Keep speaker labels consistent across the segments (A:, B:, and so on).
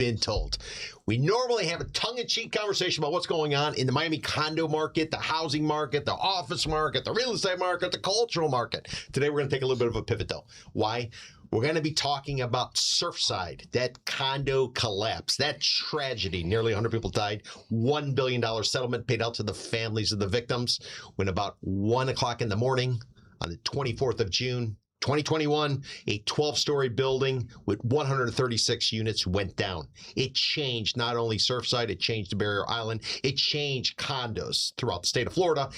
A: been told. We normally have a tongue-in-cheek conversation about what's going on in the Miami condo market, the housing market, the office market, the real estate market, the cultural market. Today, we're going to take a little bit of a pivot, though. Why? We're going to be talking about Surfside, that condo collapse, that tragedy. Nearly 100 people died. $1 billion settlement paid out to the families of the victims when about 1 o'clock in the morning on the 24th of June, 2021, a 12-story building with 136 units went down. It changed not only Surfside, it changed the Barrier Island, it changed condos throughout the state of Florida,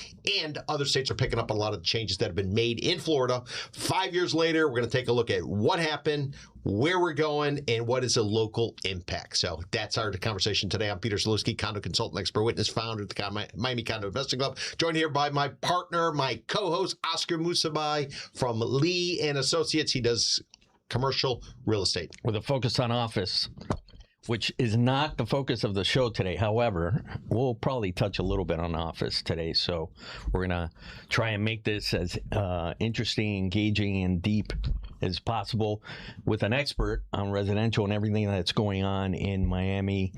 A: and other states are picking up a lot of the changes that have been made in Florida. 5 years later, we're going to take a look at what happened, where we're going, and what is the local impact. So that's our conversation today. I'm Peter Zalewski, condo consultant, expert witness, founder of the Miami Condo Investing Club. Joined here by my partner, my co-host, Oscar Musibay from Lee and Associates. He does commercial real estate
B: with a focus on office, which is not the focus of the show today. However, we'll probably touch a little bit on office today. So we're going to try and make this as interesting, engaging, and deep as possible with an expert on residential and everything that's going on in Miami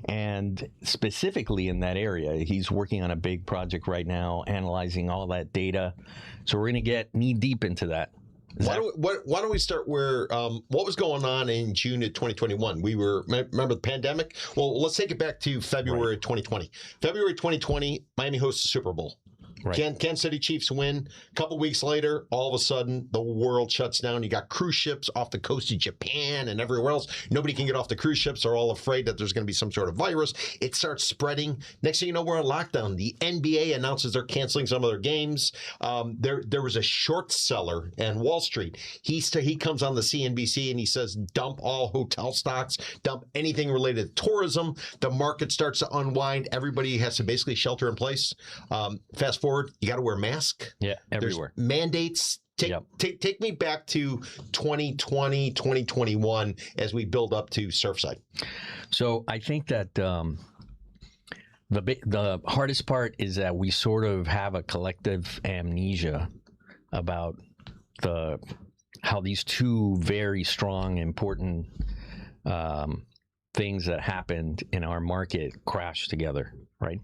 B: and specifically in that area. He's working on a big project right now, analyzing all that data. So we're going to get knee deep into that.
A: Why don't we start where, what was going on in June of 2021? Remember the pandemic? Well, let's take it back to February 2020. February 2020, Miami hosts the Super Bowl. Right. Kansas City Chiefs win. A couple weeks later, all of a sudden, the world shuts down. You got cruise ships off the coast of Japan and everywhere else. Nobody can get off the cruise ships. They're all afraid that there's going to be some sort of virus. It starts spreading. Next thing you know, we're on lockdown. The NBA announces they're canceling some of their games. There was a short seller in Wall Street. He comes on the CNBC and he says, dump all hotel stocks, dump anything related to tourism. The market starts to unwind. Everybody has to basically shelter in place. Fast forward. You got to wear a mask.
B: Yeah, everywhere.
A: There's mandates. Take me back to 2020, 2021 as we build up to Surfside.
B: So I think that the hardest part is that we sort of have a collective amnesia about how these two very strong, important things that happened in our market crashed together, right?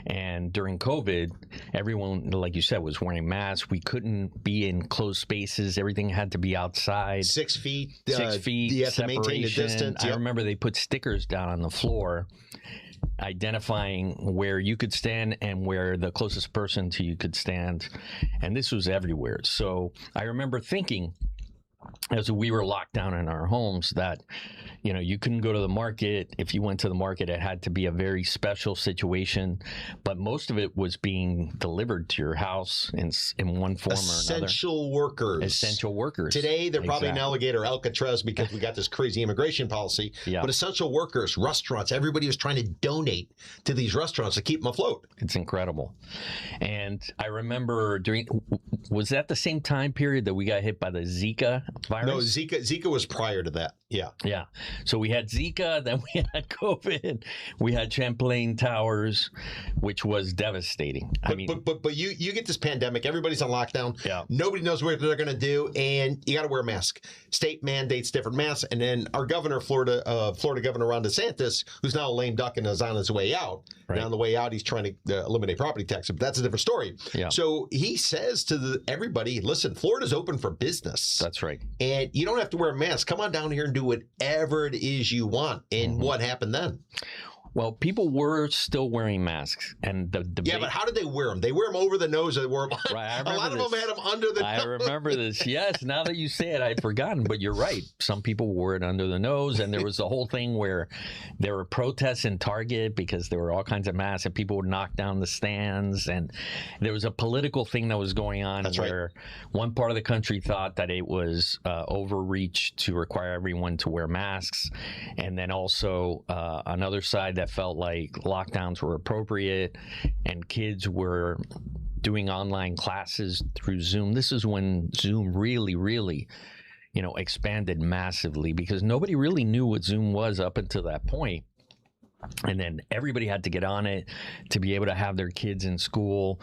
B: And during COVID, everyone, like you said, was wearing masks. We couldn't be in closed spaces. Everything had to be outside.
A: 6 feet.
B: 6 feet,
A: you have to maintain the distance.
B: I remember they put stickers down on the floor identifying where you could stand and where the closest person to you could stand. And this was everywhere. So I remember thinking, as we were locked down in our homes, that you couldn't go to the market. If you went to the market, it had to be a very special situation, but most of it was being delivered to your house in one form or another.
A: Essential workers. Today, they're probably in Alligator Alcatraz because we got this crazy immigration policy. Yeah. But essential workers, restaurants, everybody was trying to donate to these restaurants to keep them afloat.
B: It's incredible. And I remember was that the same time period that we got hit by the Zika virus?
A: No, Zika was prior to that. Yeah.
B: Yeah. So we had Zika, then we had COVID, we had Champlain Towers, which was devastating.
A: But you get this pandemic, everybody's on lockdown.
B: Yeah.
A: Nobody knows what they're going to do, and you got to wear a mask. State mandates different masks, and then our governor, Florida Governor Ron DeSantis, who's now a lame duck and is on his way out. Right. And on the way out, he's trying to eliminate property taxes, but that's a different story. Yeah. So he says to everybody, listen, Florida's open for business.
B: That's right.
A: And you don't have to wear a mask. Come on down here and do whatever it is you want. And what happened then?
B: Well, people were still wearing masks, and the debate.
A: Yeah, but how did they wear them? They wear them over the nose, or they wore them. Right, a lot of them had them under the nose.
B: I remember this. Yes, now that you say it, I'd forgotten. But you're right. Some people wore it under the nose, and there was the whole thing where there were protests in Target because there were all kinds of masks, and people would knock down the stands, and there was a political thing that was going on. That's where one part of the country thought that it was overreach to require everyone to wear masks, and then also another side that felt like lockdowns were appropriate and kids were doing online classes through Zoom. This is when Zoom really, expanded massively because nobody really knew what Zoom was up until that point. And then everybody had to get on it to be able to have their kids in school,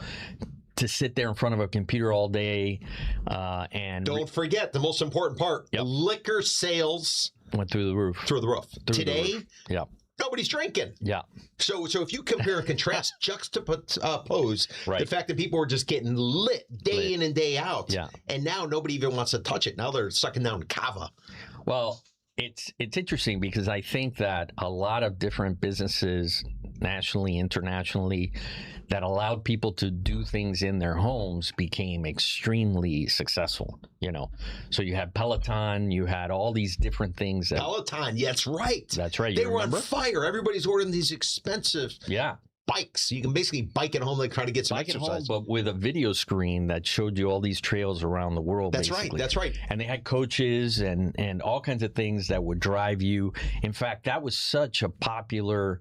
B: to sit there in front of a computer all day. And
A: don't forget the most important part, liquor sales
B: Went through the roof.
A: Through the roof.
B: Through
A: Today,
B: the roof. Yeah.
A: nobody's drinking.
B: Yeah.
A: So if you compare and contrast, juxtapose
B: Right.
A: the fact that people were just getting lit day in and day out,
B: Yeah.
A: and now nobody even wants to touch it. Now they're sucking down kava.
B: Well, it's interesting because I think that a lot of different businesses, nationally, internationally, that allowed people to do things in their homes became extremely successful. You know, so you had Peloton, you had all these different things.
A: Peloton, yeah, that's right.
B: That's right.
A: They
B: You
A: were
B: remember?
A: on fire. Everybody's ordering these expensive
B: Yeah.
A: bikes. You can basically bike at home and try to get some
B: Bike at home,
A: exercise.
B: but with a video screen that showed you all these trails around the world.
A: That's
B: basically.
A: right. That's right.
B: And they had coaches and all kinds of things that would drive you. In fact, that was such a popular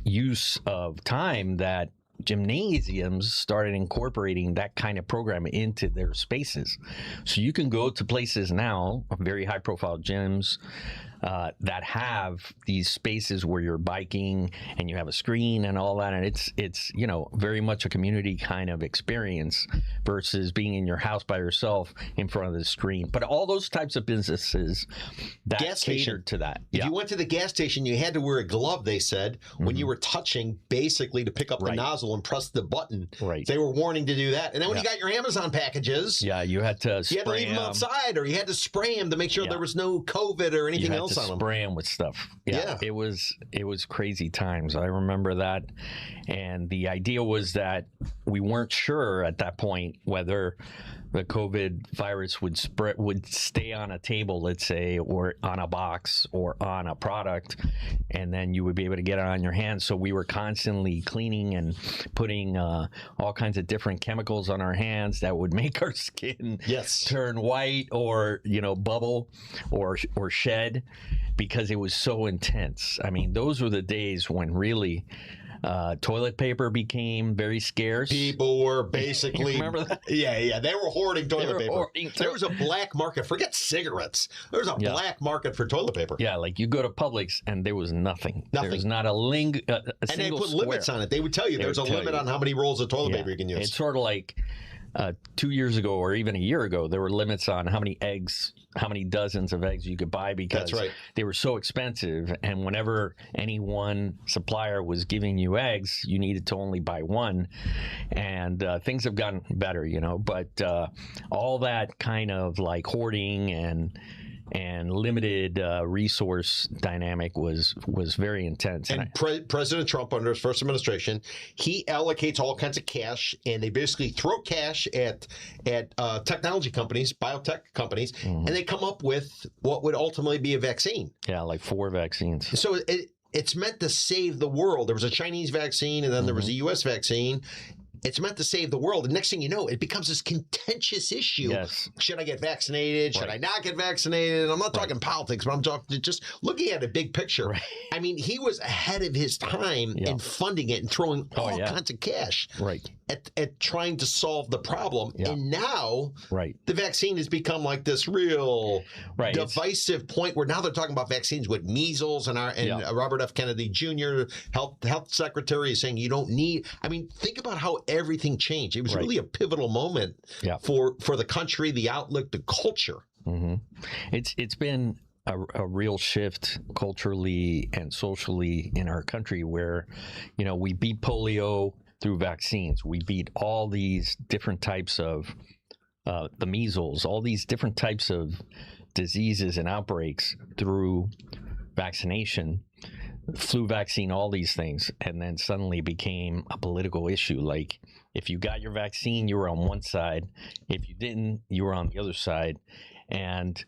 B: use of time that gymnasiums started incorporating that kind of program into their spaces. So you can go to places now, very high profile gyms, that have these spaces where you're biking and you have a screen and all that, and it's you know, very much a community kind of experience versus being in your house by yourself in front of the screen. But all those types of businesses that
A: Gas station.
B: catered to that.
A: If you went to the gas station, you had to wear a glove, they said, when you were touching basically to pick up the nozzle and press the button.
B: Right.
A: They were warning to do that. And then when you got your Amazon packages,
B: Yeah, you had to
A: you had to leave them outside, or you had to spray them to make sure there was no COVID or anything else
B: to
A: on them.
B: spray them with stuff.
A: Yeah.
B: It was crazy times. I remember that. And the idea was that we weren't sure at that point whether the COVID virus would stay on a table, let's say, or on a box or on a product, and then you would be able to get it on your hands. So we were constantly cleaning and putting all kinds of different chemicals on our hands that would make our skin turn white or, you know, bubble or shed, because it was so intense. I mean, those were the days when really toilet paper became very scarce.
A: People were basically
B: remember that?
A: Yeah, they were hoarding toilet paper. There was a black market. Forget cigarettes. There was a black market for toilet paper.
B: Yeah, like you go to Publix and there was nothing. There was not a
A: and they
B: single
A: put
B: square.
A: limits on it. They would tell you there's a limit on how many rolls of toilet paper you can use.
B: It's sort of like 2 years ago or even a year ago, there were limits on how many eggs, how many dozens of eggs you could buy, because they were so expensive. And whenever any one supplier was giving you eggs, you needed to only buy one. And things have gotten better, you know, but all that kind of like hoarding and limited resource dynamic was very intense.
A: And President Trump, under his first administration, he allocates all kinds of cash, and they basically throw cash at technology companies, biotech companies, and they come up with what would ultimately be a vaccine.
B: Yeah, like 4 vaccines.
A: So it's meant to save the world. There was a Chinese vaccine, and then there was a U.S. vaccine. It's meant to save the world. And next thing you know, it becomes this contentious issue.
B: Yes.
A: Should I get vaccinated? Should I not get vaccinated? I'm not talking politics, but I'm talking just looking at a big picture.
B: Right.
A: I mean, he was ahead of his time in funding it and throwing all kinds of cash at trying to solve the problem. And now the vaccine has become like this real divisive point where now they're talking about vaccines with measles, and Robert F. Kennedy Jr., health secretary, is saying you don't need. I mean, think about how everything changed. It was really a pivotal moment for the country, the outlook, the culture.
B: It's been a real shift culturally and socially in our country, where, you know, we beat polio through vaccines. We beat all these different types of the measles, all these different types of diseases and outbreaks through vaccination. Flu vaccine, all these things, and then suddenly became a political issue. Like, if you got your vaccine, you were on one side. If you didn't, you were on the other side. And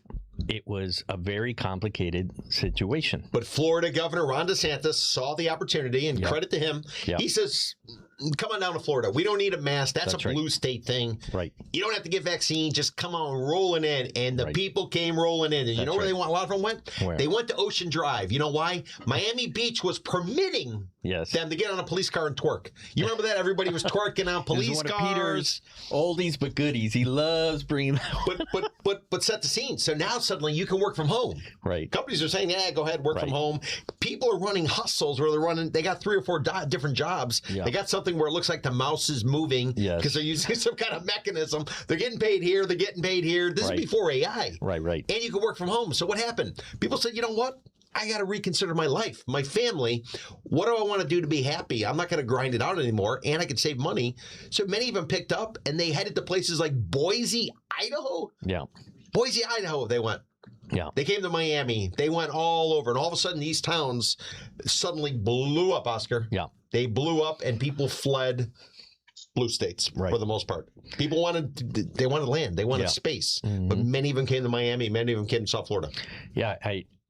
B: it was a very complicated situation.
A: But Florida Governor Ron DeSantis saw the opportunity, and credit to him. He says, come on down to Florida. We don't need a mask. That's a blue state thing. You don't have to get vaccine. Just come on rolling in. And the people came rolling in. And you know where they went? A lot of them went?
B: Where?
A: They went to Ocean Drive. You know why? Miami Beach was permitting them to get on a police car and twerk. You remember that? Everybody was twerking on police cars.
B: Peter's oldies but goodies. He loves bringing that.
A: But set the scene. So now suddenly you can work from home.
B: Companies are saying, yeah, go ahead, work from home.
A: people are running hustles where they got 3 or 4 different jobs.
B: Yeah.
A: They got something where it looks like the mouse is moving because they're using some kind of mechanism. They're getting paid here. They're getting paid here. This is before AI.
B: Right.
A: And you can work from home. So what happened? People said, you know what? I got to reconsider my life, my family. What do I want to do to be happy? I'm not going to grind it out anymore, and I can save money. So many of them picked up, and they headed to places like Boise, Idaho.
B: Yeah.
A: Boise, Idaho, they went.
B: Yeah.
A: They came to Miami. They went all over, and all of a sudden, these towns suddenly blew up, Oscar.
B: Yeah.
A: They blew up, and people fled blue states for the most part. People they wanted land. They wanted space. Mm-hmm. But many of them came to Miami. Many of them came to South Florida.
B: Yeah,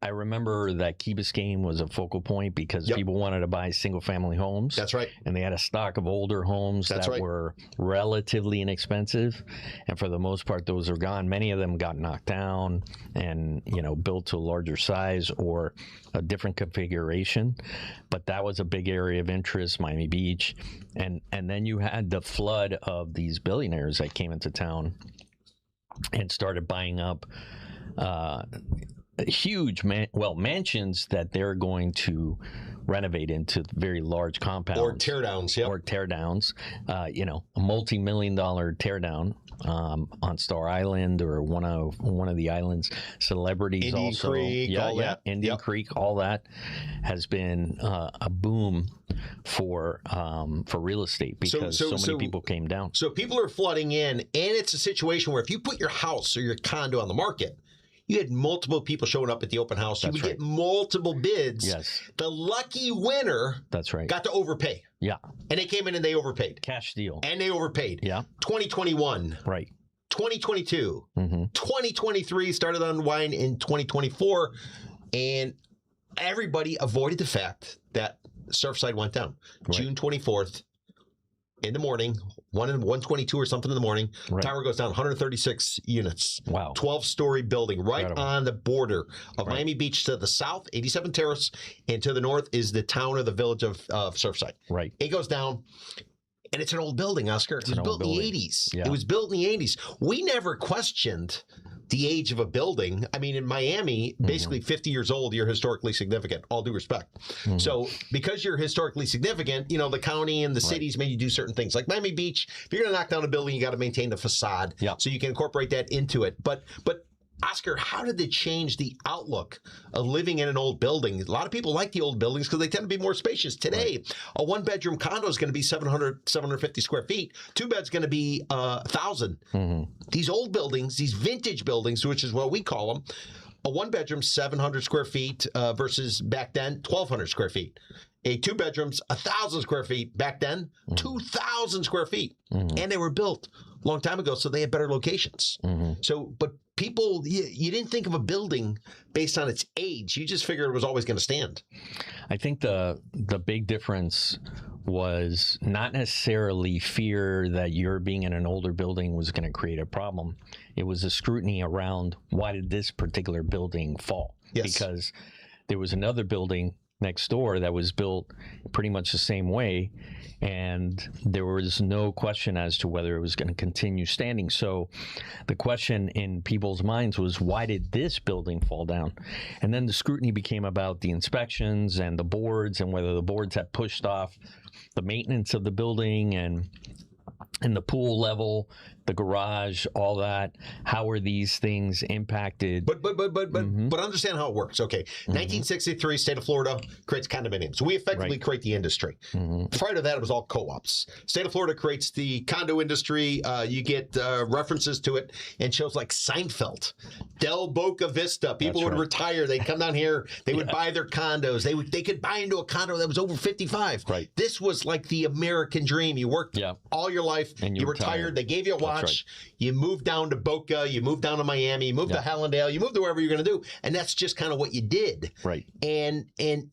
B: I remember that Key Biscayne was a focal point because people wanted to buy single-family homes.
A: That's right.
B: And they had a stock of older homes that were relatively inexpensive. And for the most part, those are gone. Many of them got knocked down and, built to a larger size or a different configuration. But that was a big area of interest, Miami Beach. And then you had the flood of these billionaires that came into town and started buying up huge mansions that they're going to renovate into very large compounds
A: or tear downs.
B: A multi-million-dollar tear down on Star Island or one of the islands. Celebrities
A: Indian
B: also,
A: Creek, all that.
B: Indian Creek, all that has been a boom for real estate because so many people came down.
A: So people are flooding in, and it's a situation where if you put your house or your condo on the market, you had multiple people showing up at the open house. You would get multiple bids.
B: Yes.
A: The lucky winner got to overpay.
B: Yeah.
A: And they came in and they overpaid.
B: Cash deal.
A: And they overpaid.
B: Yeah.
A: 2021.
B: Right.
A: 2022. 2023 started on wine in 2024. And everybody avoided the fact that Surfside went down. June 24th. In the morning, 1:22 or something in the morning, tower goes down, 136 units.
B: Wow.
A: 12-story building right on the border of Miami Beach to the south, 87 Terrace, and to the north is the town or the village of Surfside.
B: Right.
A: It goes down, and it's an old building, Oscar. It was built in the 80s.
B: Yeah.
A: It was built in the 80s. We never questioned the age of a building. I mean, in Miami, basically 50 years old, you're historically significant, all due respect. So because you're historically significant, the county and the cities made you do certain things. Like Miami Beach, if you're going to knock down a building, you got to maintain the facade.
B: Yeah.
A: So you can incorporate that into it. But Oscar, how did it change the outlook of living in an old building? A lot of people like the old buildings because they tend to be more spacious. Today, a 1-bedroom condo is going to be 750 square feet. 2-bed's going to be 1,000. These old buildings, these vintage buildings, which is what we call them, a 1-bedroom, 700 square feet versus back then, 1,200 square feet. A 2-bedroom's 1,000 square feet. Back then, 2,000 square feet. And they were built a long time ago, so they had better locations. So, but people, you didn't think of a building based on its age. You just figured it was always going to stand.
B: I think the big difference was not necessarily fear that your being in an older building was going to create a problem. It was a scrutiny around why did this particular building fall?
A: Yes.
B: Because there was another building next door that was built pretty much the same way, and there was no question as to whether it was going to continue standing. So the question in people's minds was, why did this building fall down? And then the scrutiny became about the inspections and the boards and whether the boards had pushed off the maintenance of the building and the pool level, the garage, all that. How are these things impacted?
A: But understand how it works. Okay, 1963, state of Florida creates condominiums. We effectively create the industry. Prior to that, it was all co-ops. State of Florida creates the condo industry. You get references to it in shows like Seinfeld, Del Boca Vista. People would retire. They'd come down here. They would buy their condos. They could buy into a condo that was over 55.
B: Right.
A: This was like the American dream. You worked all your life. And you retired. They gave you a watch. You moved down to Boca. You moved down to Miami. You moved to Hallandale. You moved to wherever you're going to do. And that's just kind of what you did.
B: Right.
A: And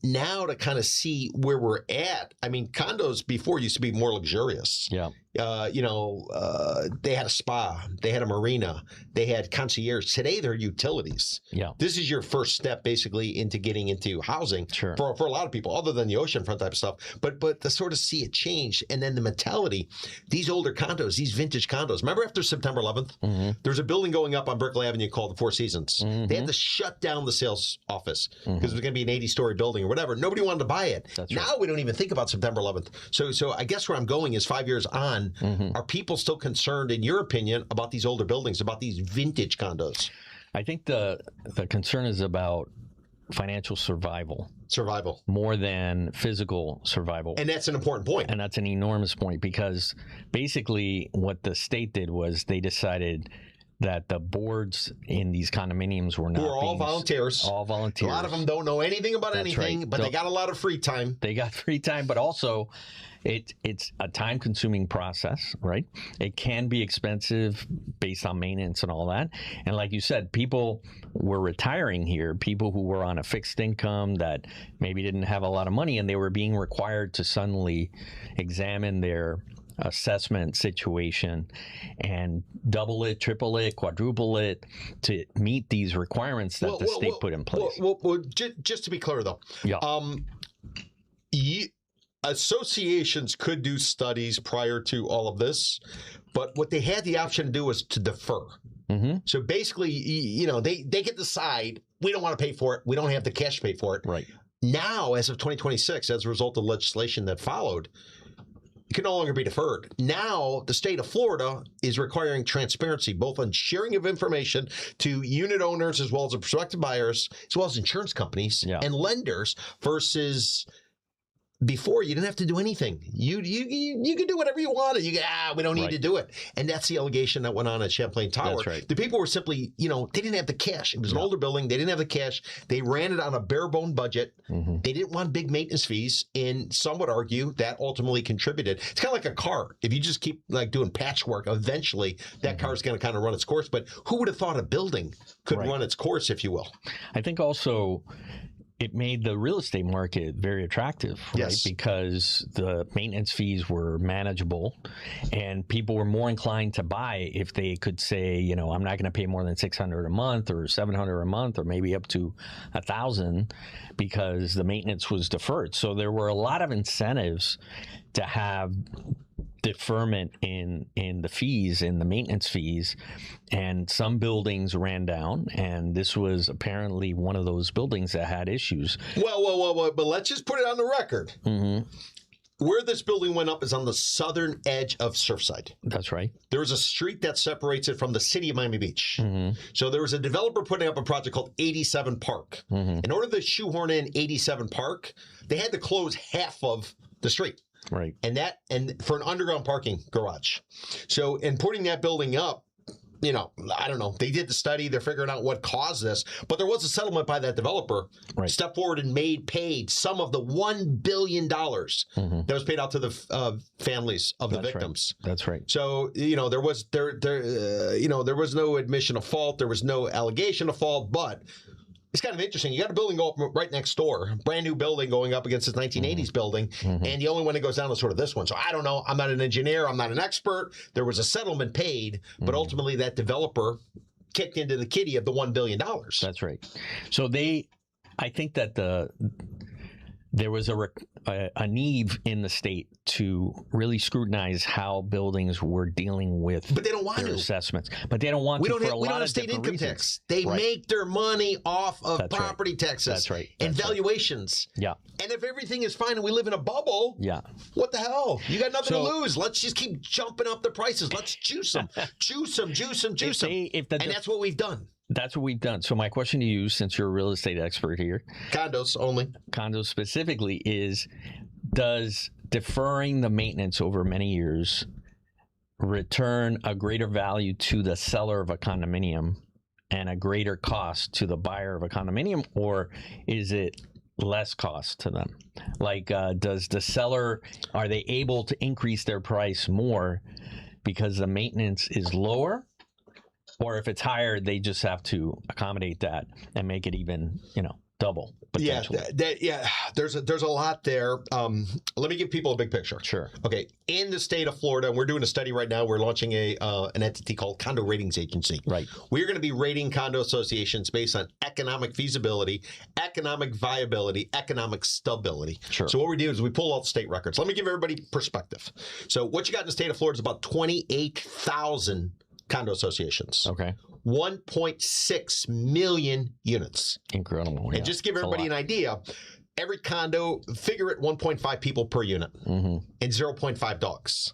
A: now to kind of see where we're at, I mean, condos before used to be more luxurious.
B: Yeah.
A: They had a spa, they had a marina, they had concierge. Today, they're utilities.
B: Yeah.
A: This is your first step, basically, into getting into housing
B: Sure.
A: for a lot of people, other than the oceanfront type of stuff. But to sort of see it change, and then the mentality, these older condos, these vintage condos. Remember after September 11th, there's a building going up on Berkeley Avenue called the Four Seasons. They had to shut down the sales office because it was going to be an 80-story building or whatever. Nobody wanted to buy it.
B: That's
A: now we don't even think about September 11th. So I guess where I'm going is 5 years on, are people still concerned, in your opinion, about these older buildings, about these vintage condos?
B: I think the concern is about financial survival more than physical survival.
A: And that's an important point.
B: And that's an enormous point, because basically what the state did was they decided that the boards in these condominiums were not
A: all volunteers.
B: All volunteers.
A: A lot of them don't know anything about anything,
B: right.
A: but they got a lot of free time.
B: They got free time, but also it's a time-consuming process, right? It can be expensive based on maintenance and all that. And like you said, people were retiring here, people who were on a fixed income that maybe didn't have a lot of money, and they were being required to suddenly examine their assessment situation and double it, triple it, quadruple it to meet these requirements that the state put in place.
A: Just to be clear, though,
B: yeah.
A: Associations could do studies prior to all of this, but what they had the option to do was to defer. So basically, they get to decide, we don't want to pay for it. We don't have the cash to pay for it.
B: Right.
A: Now, as of 2026, as a result of legislation that followed, it can no longer be deferred. Now, the state of Florida is requiring transparency, both on sharing of information to unit owners as well as the prospective buyers, as well as insurance companies and lenders, versus before you didn't have to do anything. You could do whatever you wanted. We don't need to do it. And that's the allegation that went on at Champlain Tower.
B: That's right.
A: The people were simply, they didn't have the cash. It was an older building. They didn't have the cash. They ran it on a bare bone budget. They didn't want big maintenance fees. And some would argue that ultimately contributed. It's kind of like a car. If you just keep doing patchwork, eventually that car is going to kind of run its course. But who would have thought a building could run its course, if you will?
B: I think also it made the real estate market very attractive, right?
A: Yes.
B: Because the maintenance fees were manageable and people were more inclined to buy if they could say, I'm not going to pay more than $600 a month or $700 a month or maybe up to $1,000 because the maintenance was deferred. So there were a lot of incentives to have deferment in the fees, in the maintenance fees, and some buildings ran down, and this was apparently one of those buildings that had issues.
A: Well, but let's just put it on the record. Where this building went up is on the southern edge of Surfside.
B: That's right.
A: There was a street that separates it from the city of Miami Beach. So there was a developer putting up a project called 87 Park. In order to shoehorn in 87 Park, they had to close half of the street.
B: Right.
A: And for an underground parking garage. So in putting that building up, I don't know. They did the study. They're figuring out what caused this. But there was a settlement by that developer. Right. Stepped forward and paid some of the $1 billion that was paid out to the families of the victims.
B: Right. That's right.
A: So, there was no admission of fault. There was no allegation of fault, but it's kind of interesting. You got a building go up right next door, brand new building going up against this 1980s building, and the only one that goes down is sort of this one. So I don't know. I'm not an engineer. I'm not an expert. There was a settlement paid, but ultimately that developer kicked into the kitty of the $1 billion.
B: That's right. So I think that there was a need in the state to really scrutinize how buildings were dealing with
A: but they don't want
B: their
A: to.
B: assessments. But they don't want to for a lot of different reasons.
A: We don't have state income tax. They make their money off of property taxes.
B: That's right.
A: And valuations.
B: Yeah.
A: And if everything is fine and we live in a bubble, what the hell? You got nothing to lose. Let's just keep jumping up the prices. Let's juice them. Juice them. And that's what we've done.
B: That's what we've done. So my question to you, since you're a real estate expert here.
A: Condos only.
B: Condos specifically is, does deferring the maintenance over many years return a greater value to the seller of a condominium and a greater cost to the buyer of a condominium, or is it less cost to them? Does the seller, are they able to increase their price more because the maintenance is lower? Or if it's higher, they just have to accommodate that and make it even, double potentially.
A: There's a lot there. Let me give people a big picture.
B: Sure.
A: Okay, in the state of Florida, and we're doing a study right now. We're launching an entity called Condo Ratings Agency.
B: Right.
A: We're going to be rating condo associations based on economic feasibility, economic viability, economic stability.
B: Sure.
A: So what we do is we pull all the state records. Let me give everybody perspective. So what you got in the state of Florida is about 28,000 condo associations.
B: Okay.
A: 1.6 million units.
B: Incredible.
A: And just to give everybody an idea, every condo, figure it 1.5 people per unit and 0.5 dogs.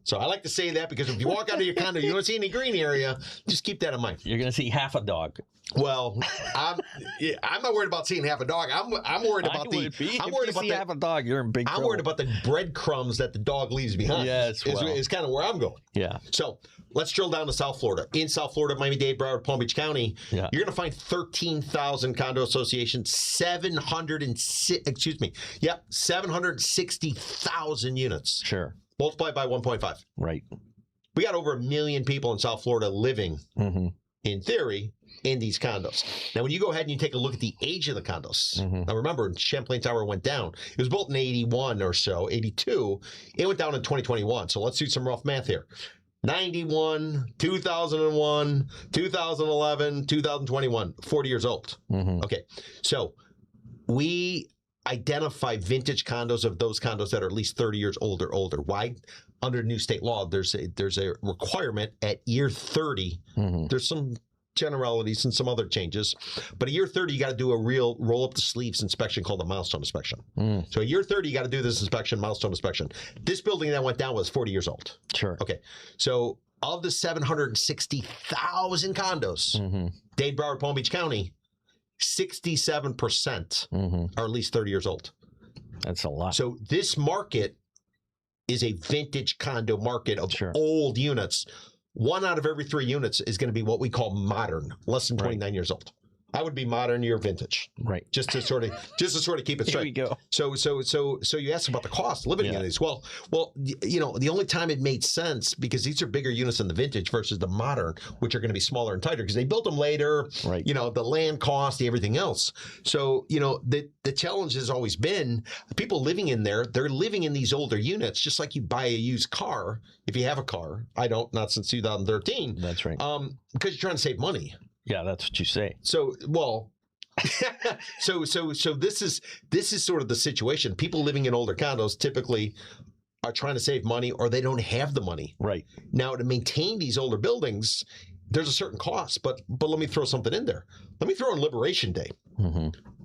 A: So I like to say that because if you walk out of your condo, you don't see any green area, just keep that in mind.
B: You're going to see half a dog.
A: Well, I'm not worried about seeing half a dog. I'm worried about
B: half a dog. You're in big trouble.
A: I'm worried about the breadcrumbs that the dog leaves behind.
B: Yes,
A: is kind of where I'm going.
B: Yeah.
A: So let's drill down to South Florida. In South Florida, Miami-Dade, Broward, Palm Beach County, you're going to find 13,000 condo associations, 760,000 units.
B: Sure.
A: Multiplied by 1.5.
B: Right.
A: We got over 1 million people in South Florida living, in theory, in these condos. Now, when you go ahead and you take a look at the age of the condos, now remember, Champlain Tower went down. It was built in 81 or so, 82. It went down in 2021. So let's do some rough math here. 91, 2001, 2011, 2021, 40 years old. Okay, so we identify vintage condos of those condos that are at least 30 years old or older. Why? Under new state law, there's a requirement at year 30. There's some generalities and some other changes, but at year 30, you got to do a real roll up the sleeves inspection called a milestone inspection. So at year 30, you got to do this inspection, milestone inspection. This building that went down was 40 years old.
B: Sure.
A: Okay. So of the 760,000 condos, Dade, Broward, Palm Beach County, 67% are at least 30 years old.
B: That's a lot.
A: So this market is a vintage condo market of old units. 1 out of every 3 units is going to be what we call modern, less than 29 years old. I would be modern, you're vintage.
B: Right.
A: Just to sort of keep it straight.
B: Here we go.
A: So you asked about the cost of living in these. Well, you know, the only time it made sense, because these are bigger units than the vintage versus the modern, which are going to be smaller and tighter because they built them later.
B: Right.
A: You know, the land cost, everything else. So, you know, the challenge has always been people living in there, they're living in these older units, just like you buy a used car. If you have a car, I don't, not since 2013.
B: That's right.
A: Because you're trying to save money.
B: Yeah, that's what you say.
A: So, well, so this is sort of the situation. People living in older condos typically are trying to save money, or they don't have the money.
B: Right.
A: Now, to maintain these older buildings, there's a certain cost, but let me throw something in there. Let me throw in Liberation Day.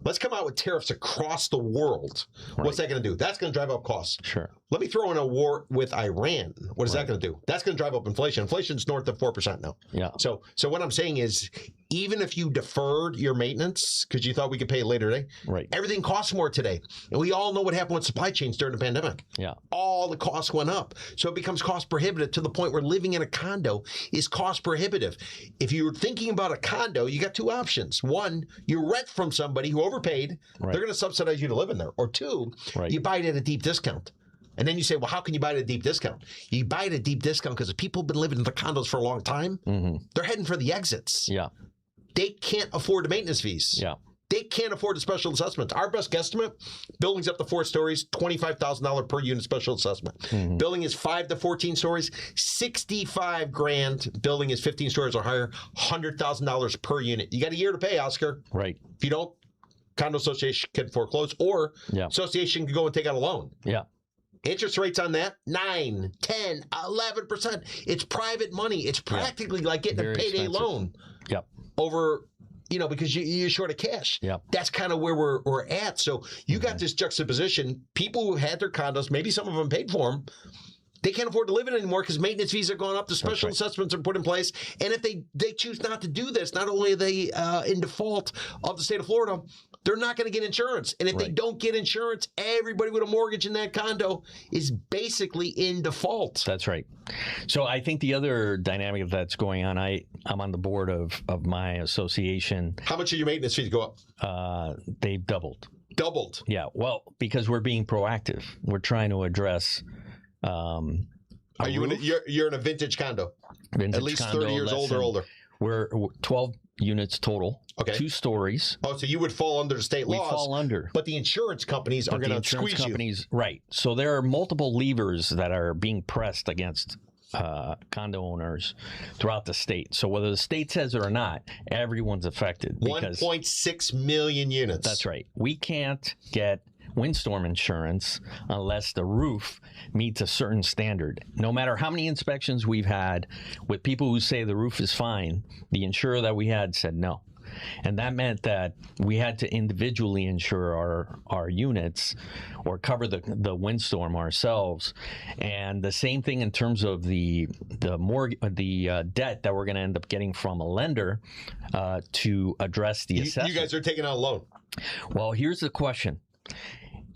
A: Let's come out with tariffs across the world. Right. What's that going to do? That's going to drive up costs.
B: Sure.
A: Let me throw in a war with Iran. What is that going to do? That's going to drive up inflation. Inflation's north of 4% now.
B: Yeah.
A: So what I'm saying is, even if you deferred your maintenance because you thought we could pay it later today, everything costs more today. And we all know what happened with supply chains during the pandemic.
B: Yeah.
A: All the costs went up. So it becomes cost prohibitive to the point where living in a condo is cost prohibitive. If you're thinking about a condo, you got 2 options. 1, you rent from somebody who overpaid. They're going to subsidize you to live in there. Or 2, you buy it at a deep discount. And then you say, well, how can you buy it at a deep discount? You buy it at a deep discount because if people have been living in the condos for a long time, they're heading for the exits.
B: Yeah.
A: They can't afford the maintenance fees.
B: Yeah.
A: They can't afford the special assessments. Our best guesstimate, buildings up to 4 stories, $25,000 per unit special assessment. Building is 5 to 14 stories, $65,000. Building is 15 stories or higher, $100,000 per unit. You got a year to pay, Oscar.
B: Right.
A: If you don't, condo association can foreclose, or association can go and take out a loan. Yeah. Interest rates on that, 9, 10, 11%. It's private money. It's practically like getting a payday loan. Yep. Over, you know, because you're short of cash. Yep. That's kind of where we're at. So you got this juxtaposition. People who had their condos, maybe some of them paid for them, they can't afford to live in it anymore because maintenance fees are going up. The special assessments are put in place. And if they choose not to do this, not only are they in default of the state of Florida, they're not going to get insurance. And if they don't get insurance, everybody with a mortgage in that condo is basically in default.
B: That's right. So I think the other dynamic that's going on, I'm on the board of my association.
A: How much are your maintenance fees go up?
B: They've doubled.
A: Doubled?
B: Yeah. Well, because we're being proactive. We're trying to address...
A: Are you you're in a vintage condo?
B: Vintage
A: at least
B: condo,
A: 30 years old or older.
B: We're 12 units total.
A: Okay.
B: 2 stories.
A: Oh, so you would fall under the state
B: We
A: laws.
B: fall under.
A: But the insurance companies are going to squeeze you.
B: Right. So there are multiple levers that are being pressed against condo owners throughout the state. So whether the state says it or not, everyone's affected.
A: 1.6 million units.
B: That's right. We can't get windstorm insurance unless the roof meets a certain standard. No matter how many inspections we've had with people who say the roof is fine, the insurer that we had said no. And that meant that we had to individually insure our units or cover the windstorm ourselves. And the same thing in terms of the debt that we're going to end up getting from a lender to address the assessment.
A: You guys are taking out a loan.
B: Well, here's the question.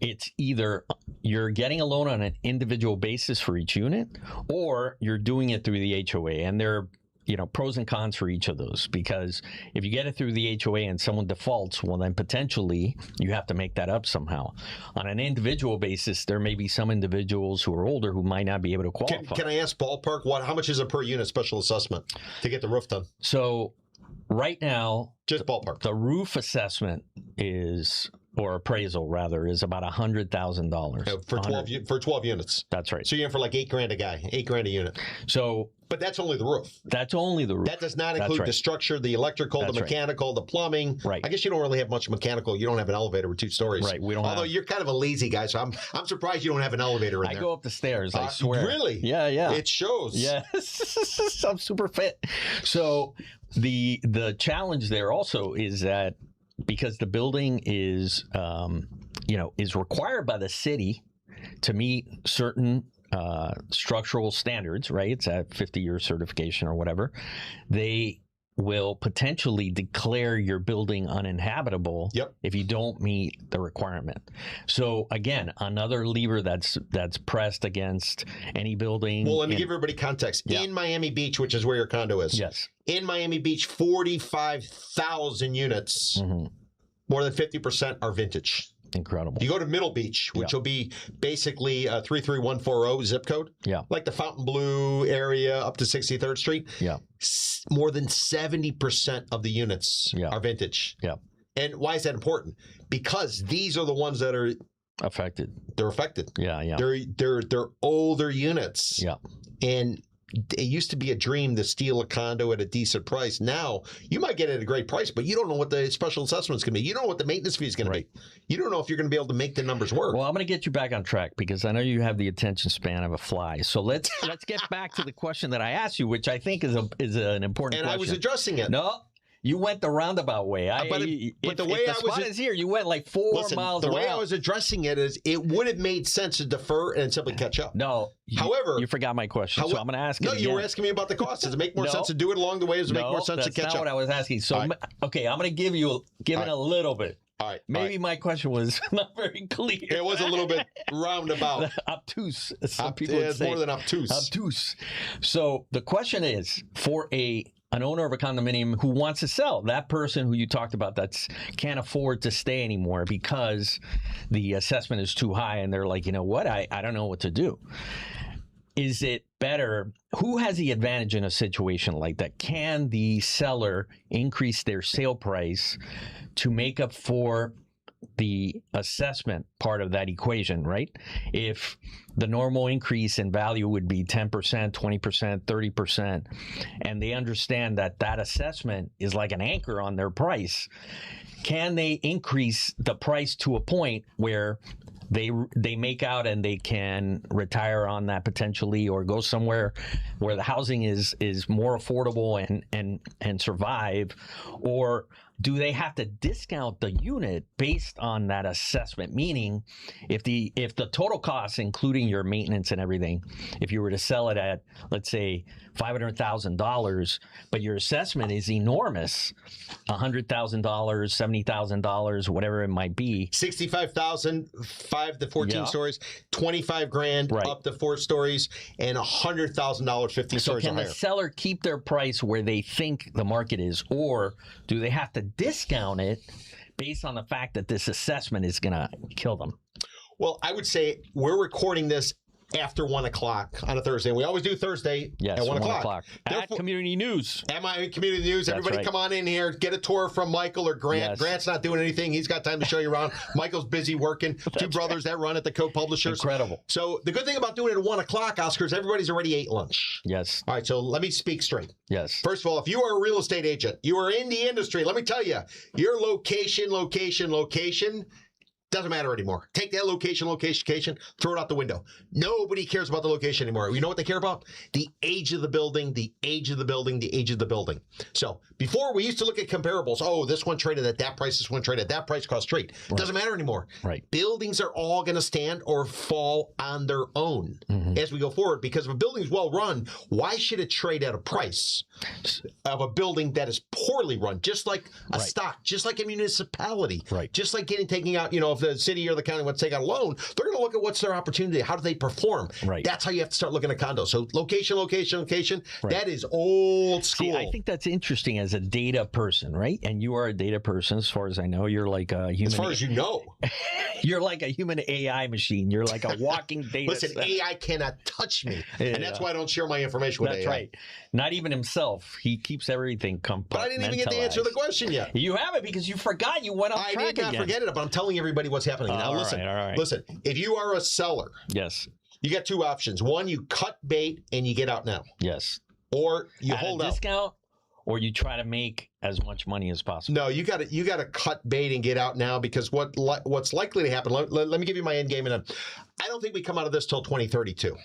B: It's either you're getting a loan on an individual basis for each unit, or you're doing it through the HOA. And there are pros and cons for each of those, because if you get it through the HOA and someone defaults, well, then potentially you have to make that up somehow. On an individual basis, there may be some individuals who are older who might not be able to qualify.
A: Can I ask ballpark, how much is it per unit special assessment to get the roof done?
B: So right now,
A: just ballpark,
B: the roof assessment is, or appraisal rather, is about $100,000
A: for 12 units.
B: That's right.
A: So you're in for like $8,000 a guy, $8,000 a unit.
B: So,
A: but that's only the roof.
B: That's only the roof.
A: That does not include the structure, the electrical, the mechanical, the plumbing.
B: Right.
A: I guess you don't really have much mechanical. You don't have an elevator with 2 stories.
B: Right. We don't.
A: Although you're kind of a lazy guy, so I'm surprised you don't have an elevator in there.
B: I go up the stairs. I swear.
A: Really?
B: Yeah. Yeah.
A: It shows.
B: Yes. I'm super fit. So the challenge there also is that because the building is is required by the city to meet certain structural standards, right? It's a 50-year certification or whatever. They will potentially declare your building uninhabitable if you don't meet the requirement. So again, another lever that's pressed against any building.
A: Well, let me give everybody context. In Miami Beach, which is where your condo is.
B: Yes. In
A: Miami Beach, 45,000 units. Mm-hmm. More than 50% are vintage.
B: Incredible.
A: You go to Middle Beach, which will be basically 33140 zip code.
B: Yeah.
A: Like the Fontainebleau area up to 63rd Street.
B: Yeah.
A: More than 70% of the units are vintage.
B: Yeah.
A: And why is that important? Because these are the ones that are
B: affected.
A: They're affected.
B: Yeah, yeah.
A: They're older units.
B: Yeah.
A: And it used to be a dream to steal a condo at a decent price. Now, you might get it at a great price, but you don't know what the special assessment's going to be. You don't know what the maintenance fee is going to be. You don't know if you're going to be able to make the numbers work.
B: Well, I'm going to get you back on track because I know you have the attention span of a fly. So let's get back to the question that I asked you, which I think is an important question.
A: And I was addressing it.
B: No. You went the roundabout way.
A: But the way
B: the spot is here, you went like 4 miles around.
A: The way I was addressing it is it would have made sense to defer and simply catch up.
B: No.
A: However,
B: you forgot my question, so I'm going to ask it again.
A: You were asking me about the cost. Does it make more sense to do it along the way? Does it make more sense to catch up?
B: that's not what I was asking. So, okay, I'm going to give you a little bit.
A: All right.
B: Maybe my question was not very clear.
A: It was a little bit roundabout.
B: Obtuse. Some people would say.
A: More than obtuse.
B: Obtuse. So the question is, for an owner of a condominium who wants to sell, that person who you talked about that can't afford to stay anymore because the assessment is too high and they're like, you know what, I don't know what to do. Is it better? Who has the advantage in a situation like that? Can the seller increase their sale price to make up for the assessment part of that equation, right? If the normal increase in value would be 10%, 20%, 30%, and they understand that that assessment is like an anchor on their price, can they increase the price to a point where they make out and they can retire on that potentially, or go somewhere where the housing is more affordable and survive? Or do they have to discount the unit based on that assessment? Meaning, if the total cost, including your maintenance and everything, if you were to sell it at, let's say, $500,000, but your assessment is enormous, $100,000, $70,000, whatever it might be,
A: 65,000, 5 to 14 stories, 25 grand up to 4 stories, and $100,000, 15 stories or higher.
B: So can the seller keep their price where they think the market is, or do they have to discount it based on the fact that this assessment is going to kill them?
A: Well, I would say we're recording this after 1 o'clock on a Thursday. And we always do Thursday at 1 o'clock.
B: At Community News.
A: At Miami Community News.
B: That's
A: Everybody
B: right.
A: come on in here. Get a tour from Michael or Grant.
B: Yes.
A: Grant's not doing anything. He's got time to show you around. Michael's busy working. Two brothers that run at the co-publishers.
B: Incredible.
A: So the good thing about doing it at 1 o'clock, Oscar, is everybody's already ate lunch.
B: Yes.
A: All right, so let me speak straight.
B: Yes.
A: First of all, if you are a real estate agent, you are in the industry, let me tell you, your location doesn't matter anymore. Take that location, throw it out the window. Nobody cares about the location anymore. You know what they care about? The age of the building, the age of the building, the age of the building. So before we used to look at comparables. Oh, this one traded at that price, this one traded at that price, cost straight. Right. Doesn't matter anymore.
B: Right.
A: Buildings are all going to stand or fall on their own as we go forward, because if a building's well run, why should it trade at a price of a building that is poorly run? Just like a stock, just like a municipality, just like taking out, if the city or the county wants to take out a loan, they're going to look at what's their opportunity. How do they perform? Right. That's how you have to start looking at condos. So location. That is old school.
B: See, I think that's interesting as a data person, right? And you are a data person, as far as I know. You're like a human.
A: As far as you know.
B: You're like a human AI machine. You're like a walking data.
A: Listen,
B: set.
A: AI cannot touch me. And that's why I don't share my information with AI.
B: That's right. Not even himself. He keeps everything compartmentalized.
A: But I didn't even get the answer to the question yet.
B: You haven't, because you forgot. You went off track
A: I did not forget it, but I'm telling everybody what's happening. Now, listen.
B: All right.
A: Listen, if you are a seller,
B: yes,
A: you got two options. One, you cut bait and you get out now.
B: Yes.
A: Or you
B: at
A: hold
B: a
A: out.
B: Discount, or you try to make as much money as possible.
A: No, you got to cut bait and get out now, because what's likely to happen. Let me give you my end game, and I don't think we come out of this till 2032.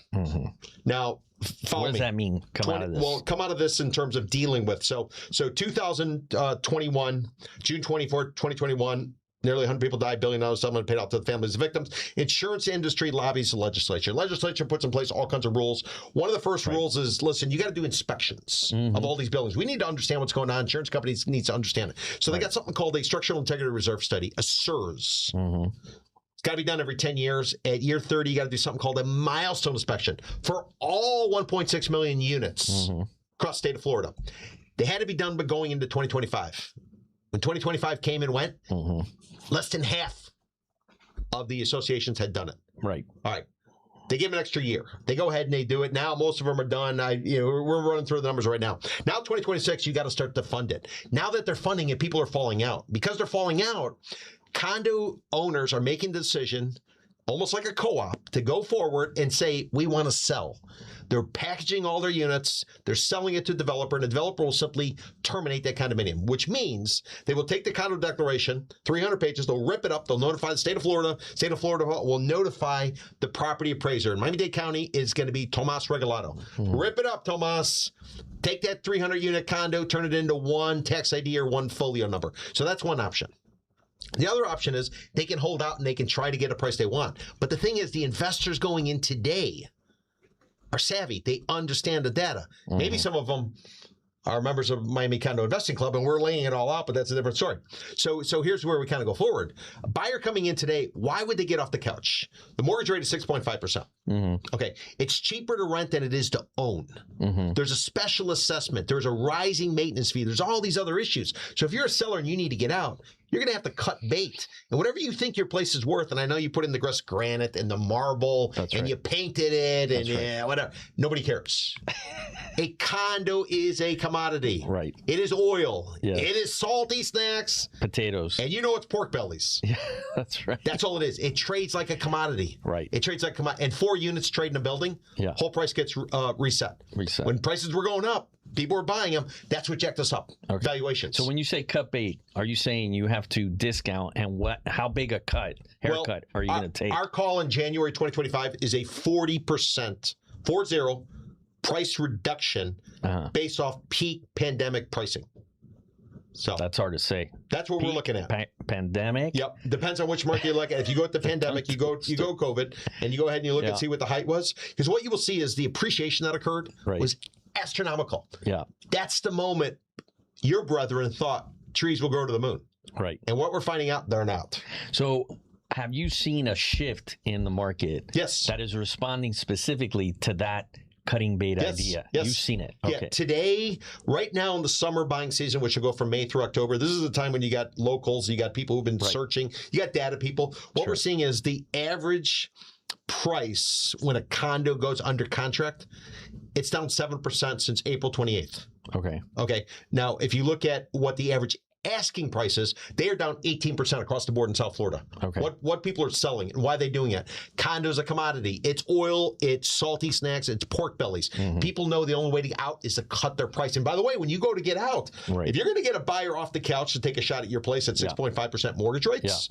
A: Now, follow
B: what does
A: me.
B: that mean? Come out of this?
A: Well, come out of this in terms of dealing with. So 2021, June 24th, 2021. Nearly 100 people died, $1 billion settlement paid out to the families of victims. Insurance industry lobbies the legislature. Legislature puts in place all kinds of rules. One of the first rules is, listen, you got to do inspections of all these buildings. We need to understand what's going on. Insurance companies need to understand it. So they got something called a Structural Integrity Reserve Study, a SIRS. It's got to be done every 10 years. At year 30, you got to do something called a milestone inspection for all 1.6 million units across the state of Florida. They had to be done by going into 2025. When 2025 came and went, less than half of the associations had done it.
B: Right.
A: All right. They give an extra year. They go ahead and they do it. Now most of them are done. We're running through the numbers right now. Now 2026, you got to start to fund it. Now that they're funding it, people are falling out. Because they're falling out, condo owners are making the decision, almost like a co-op, to go forward and say, we want to sell. They're packaging all their units. They're selling it to a developer, and the developer will simply terminate that condominium, which means they will take the condo declaration, 300 pages, they'll rip it up, they'll notify the state of Florida. State of Florida will notify the property appraiser. In Miami-Dade County is going to be Tomas Regalado. Rip it up, Tomas. Take that 300-unit condo, turn it into one tax ID or one folio number. So that's one option. The other option is they can hold out and they can try to get a price they want. But the thing is, the investors going in today are savvy. They understand the data. Maybe some of them are members of Miami Condo Investing Club, and we're laying it all out, but that's a different story. So here's where we kind of go forward. A buyer coming in today, why would they get off the couch? The mortgage rate is 6.5%. Okay, it's cheaper to rent than it is to own. There's a special assessment. There's a rising maintenance fee. There's all these other issues. So if you're a seller and you need to get out, you're going to have to cut bait. And whatever you think your place is worth, and I know you put in the granite and the marble, you painted it, and whatever. Nobody cares. A condo is a commodity.
B: Right.
A: It is oil.
B: Yes.
A: It is salty snacks.
B: Potatoes.
A: And it's pork bellies.
B: Yeah, that's right.
A: That's all it is. It trades like a commodity.
B: Right.
A: It trades like a commodity. And 4 units trade in a building, whole price gets reset. When prices were going up, people were buying them. That's what jacked us up. Valuations.
B: So when you say cut bait, are you saying you have to discount, and how big a haircut are you going to take?
A: Our call in January 2025 is a 40%, 40 price reduction based off peak pandemic pricing. So
B: that's hard to say.
A: That's what we're looking at.
B: Pandemic?
A: Yep. Depends on which market you look at. If you go at the pandemic, you go COVID, and you go ahead and you look and see what the height was. Because what you will see is the appreciation that occurred was astronomical.
B: Yeah.
A: That's the moment your brethren thought trees will grow to the moon.
B: Right.
A: And what we're finding out, they're not.
B: So have you seen a shift in the market?
A: Yes.
B: That is responding specifically to that cutting bait idea? Yes. You've seen it. Okay.
A: Yeah. Today, right now in the summer buying season, which will go from May through October, this is the time when you got locals, you got people who've been searching, you got data people. What we're seeing is the average price when a condo goes under contract, it's down 7% since April 28th.
B: Okay.
A: Okay. Now, if you look at what the average asking prices, they are down 18% across the board in South Florida.
B: Okay.
A: What people are selling and why are they doing it? Condos a commodity. It's oil, it's salty snacks, it's pork bellies. People know the only way to get out is to cut their price. And by the way, when you go to get out, if you're going to get a buyer off the couch to take a shot at your place at 6.5% mortgage rates,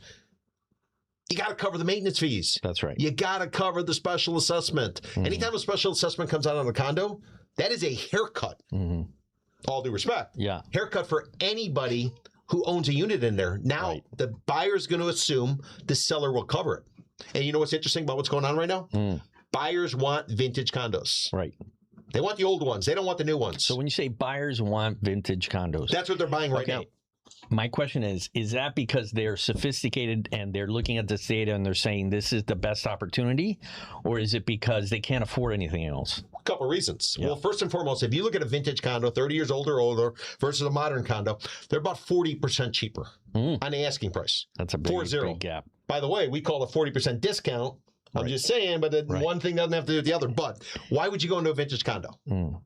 A: you got to cover the maintenance fees.
B: That's right.
A: You got to cover the special assessment. Anytime a special assessment comes out on a condo, that is a haircut. All due respect.
B: Yeah.
A: Haircut for anybody who owns a unit in there. Now, the buyer's going to assume the seller will cover it. And you know what's interesting about what's going on right now? Buyers want vintage condos.
B: Right.
A: They want the old ones. They don't want the new ones.
B: So when you say buyers want vintage condos,
A: that's what they're buying right now.
B: My question is that because they're sophisticated and they're looking at this data and they're saying this is the best opportunity, or is it because they can't afford anything else?
A: A couple of reasons. Well, first and foremost, if you look at a vintage condo, 30 years old or older versus a modern condo, they're about 40% cheaper on the asking price.
B: That's a big gap.
A: By the way, we call it a 40% discount. I'm just saying, but one thing doesn't have to do with the other. But why would you go into a vintage condo?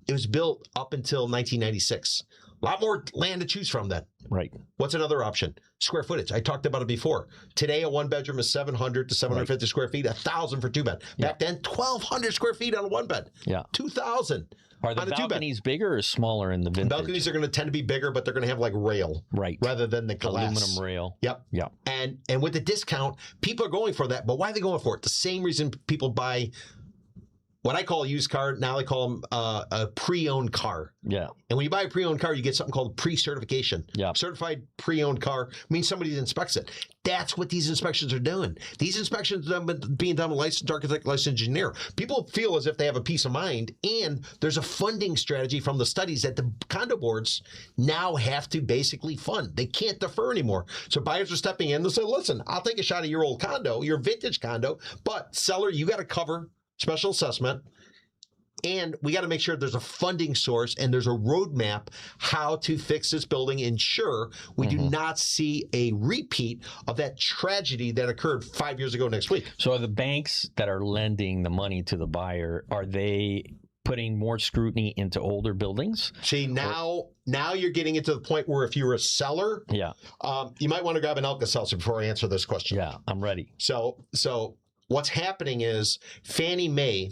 A: It was built up until 1996. A lot more land to choose from then.
B: Right.
A: What's another option? Square footage. I talked about it before. Today, a one-bedroom is 700 to 750 square feet, 1,000 for two-bed. Back then, 1,200 square feet on a one-bed. 2,000
B: Are the balconies bigger or smaller in the vintage?
A: Balconies are going to tend to be bigger, but they're going to have like rail. Rather than the glass.
B: Aluminum rail.
A: Yep. And with the discount, people are going for that. But why are they going for it? The same reason people buy what I call a used car, now I call them a pre-owned car. And when you buy a pre-owned car, you get something called pre-certification. Certified pre-owned car means somebody inspects it. That's what these inspections are doing. These inspections are being done with licensed architect, licensed engineer. People feel as if they have a peace of mind, and there's a funding strategy from the studies that the condo boards now have to basically fund. They can't defer anymore. So buyers are stepping in and say, listen, I'll take a shot at your old condo, your vintage condo, but seller, you got to cover special assessment, and we got to make sure there's a funding source and there's a roadmap how to fix this building, ensure we do not see a repeat of that tragedy that occurred 5 years ago next week.
B: So are the banks that are lending the money to the buyer, are they putting more scrutiny into older buildings?
A: See, now you're getting into the point where if you're a seller, you might want to grab an Alka-Seltzer before I answer this question.
B: Yeah, I'm ready.
A: So what's happening is Fannie Mae.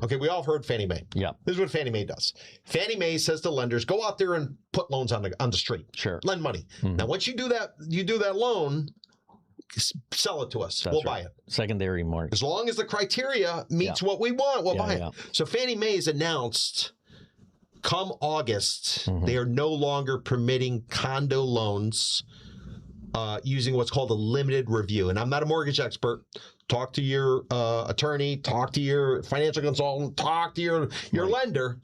A: Okay, we all heard Fannie Mae. This is what Fannie Mae does. Fannie Mae says to lenders, go out there and put loans on the street. Lend money. Now, once you do that loan, sell it to us. We'll buy it.
B: Secondary market.
A: As long as the criteria meets what we want, we'll buy it. So Fannie Mae has announced, come August, they are no longer permitting condo loans using what's called a limited review. And I'm not a mortgage expert. Talk to your attorney, talk to your financial consultant, talk to your lender.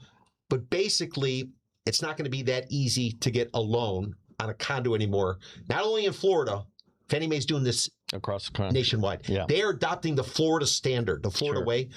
A: But basically, it's not going to be that easy to get a loan on a condo anymore. Not only in Florida, Fannie Mae's doing this
B: across the country,
A: nationwide. They are adopting the Florida standard, the Florida way,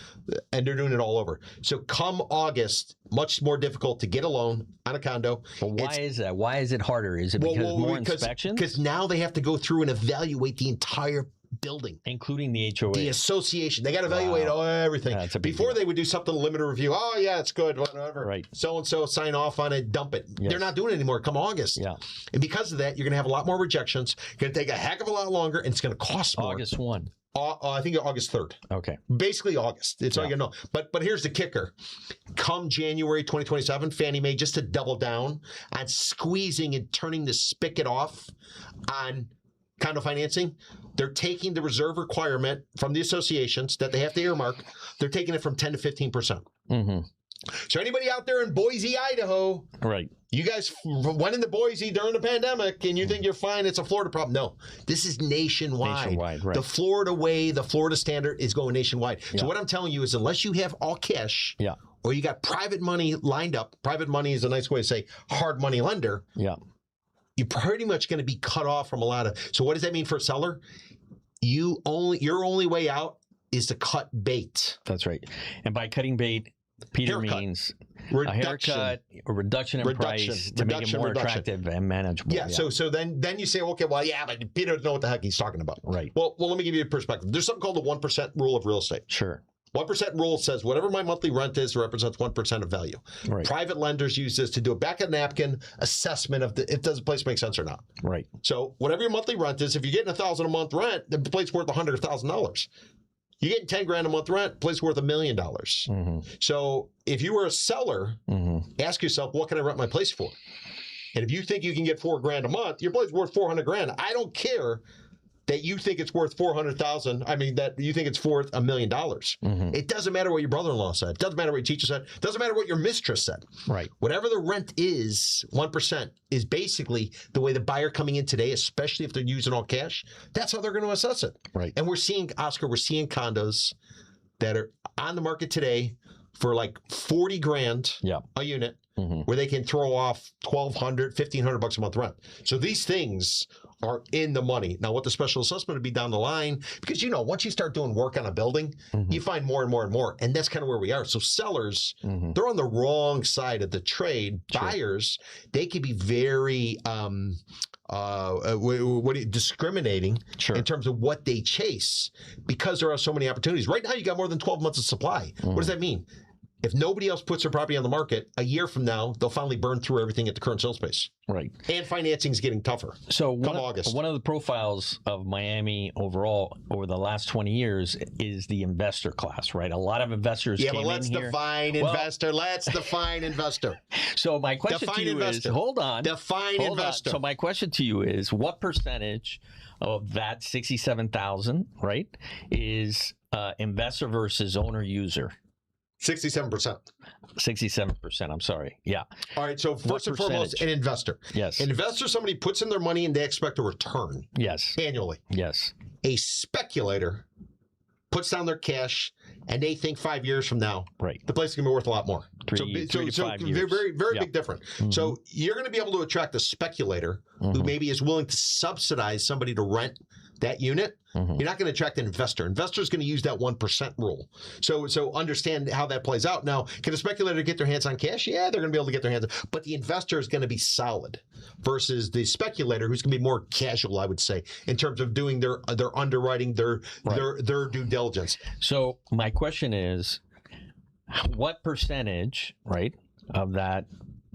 A: and they're doing it all over. So come August, much more difficult to get a loan on a condo.
B: Well, why is that? Why is it harder? Is it because more inspections?
A: Because now they have to go through and evaluate the entire building,
B: including the HOA,
A: the association. They got to evaluate everything. Before they would do something limited review. Oh yeah, it's good, whatever. So and so sign off on it, dump it. They're not doing it anymore. Come August. And because of that, you're going to have a lot more rejections. Going to take a heck of a lot longer, and it's going to cost more.
B: August 1.
A: I think August 3rd.
B: Okay.
A: Basically August. It's all you know. But here's the kicker. Come January 2027, Fannie Mae, just to double down on squeezing and turning the spigot off on condo financing, they're taking the reserve requirement from the associations that they have to earmark. They're taking it from 10 to 15%. So anybody out there in Boise, Idaho, you guys went into Boise during the pandemic and you think you're fine, it's a Florida problem. No, this is nationwide. The Florida way, the Florida standard is going nationwide. So what I'm telling you is unless you have all cash or you got private money lined up, private money is a nice way to say hard money lender, you're pretty much going to be cut off from a lot of. So what does that mean for a seller? Your only way out is to cut bait.
B: That's right. And by cutting bait, Peter
A: Haircut.
B: means
A: Reduction.
B: a haircut, a reduction in price to make it more attractive and manageable.
A: Yeah. So then you say, okay, well, yeah, but Peter doesn't know what the heck he's talking about.
B: Right.
A: Well, let me give you a perspective. There's something called the 1% rule of real estate.
B: Sure.
A: 1% rule says whatever my monthly rent is represents 1% of value.
B: Right.
A: Private lenders use this to do a back of napkin assessment of if does the place make sense or not.
B: Right.
A: So whatever your monthly rent is, if you're getting $1,000 a month rent, the place worth $100,000. You're getting $10,000 a month rent, place worth $1 million.
B: Mm-hmm.
A: So if you were a seller, ask yourself, what can I rent my place for? And if you think you can get $4,000 a month, your place is worth $400,000. I don't care that you think it's worth $400,000. I mean, that you think it's worth $1 million. It doesn't matter what your brother-in-law said. It doesn't matter what your teacher said. It doesn't matter what your mistress said.
B: Right.
A: Whatever the rent is, 1% is basically the way the buyer coming in today, especially if they're using all cash, that's how they're going to assess it.
B: Right.
A: And we're seeing condos that are on the market today for like $40,000 a unit, where they can throw off $1,200, $1,500 a month rent. So these things are in the money. Now, what the special assessment would be down the line, because, once you start doing work on a building, you find more and more and more. And that's kind of where we are. So sellers, they're on the wrong side of the trade. Sure. Buyers, they can be very discriminating in terms of what they chase because there are so many opportunities. Right now, you got more than 12 months of supply. What does that mean? If nobody else puts their property on the market, a year from now, they'll finally burn through everything at the current sales pace.
B: Right.
A: And financing is getting tougher.
B: So
A: August.
B: One of the profiles of Miami overall over the last 20 years is the investor class, right? A lot of investors came in here.
A: Let's define investor. Let's define investor.
B: So my question to you is, hold on.
A: Define investor.
B: So my question to you is, what percentage of that 67,000, right, is investor versus owner user?
A: 67%.
B: 67%. I'm sorry. Yeah.
A: All right. So first and foremost, an investor.
B: Yes.
A: An investor, somebody puts in their money and they expect a return.
B: Yes.
A: Annually.
B: Yes.
A: A speculator puts down their cash and they think 5 years from now, the place is going to be worth a lot more.
B: Three to 5 years.
A: Very big difference. So you're going to be able to attract a speculator who maybe is willing to subsidize somebody to rent that unit. You're not going to attract an investor. Investor's going to use that 1% rule. So understand how that plays out. Now, can a speculator get their hands on cash? Yeah, they're going to be able to get their hands on. But the investor is going to be solid versus the speculator, who's going to be more casual, I would say, in terms of doing their underwriting, their due diligence.
B: So my question is, what percentage, right, of that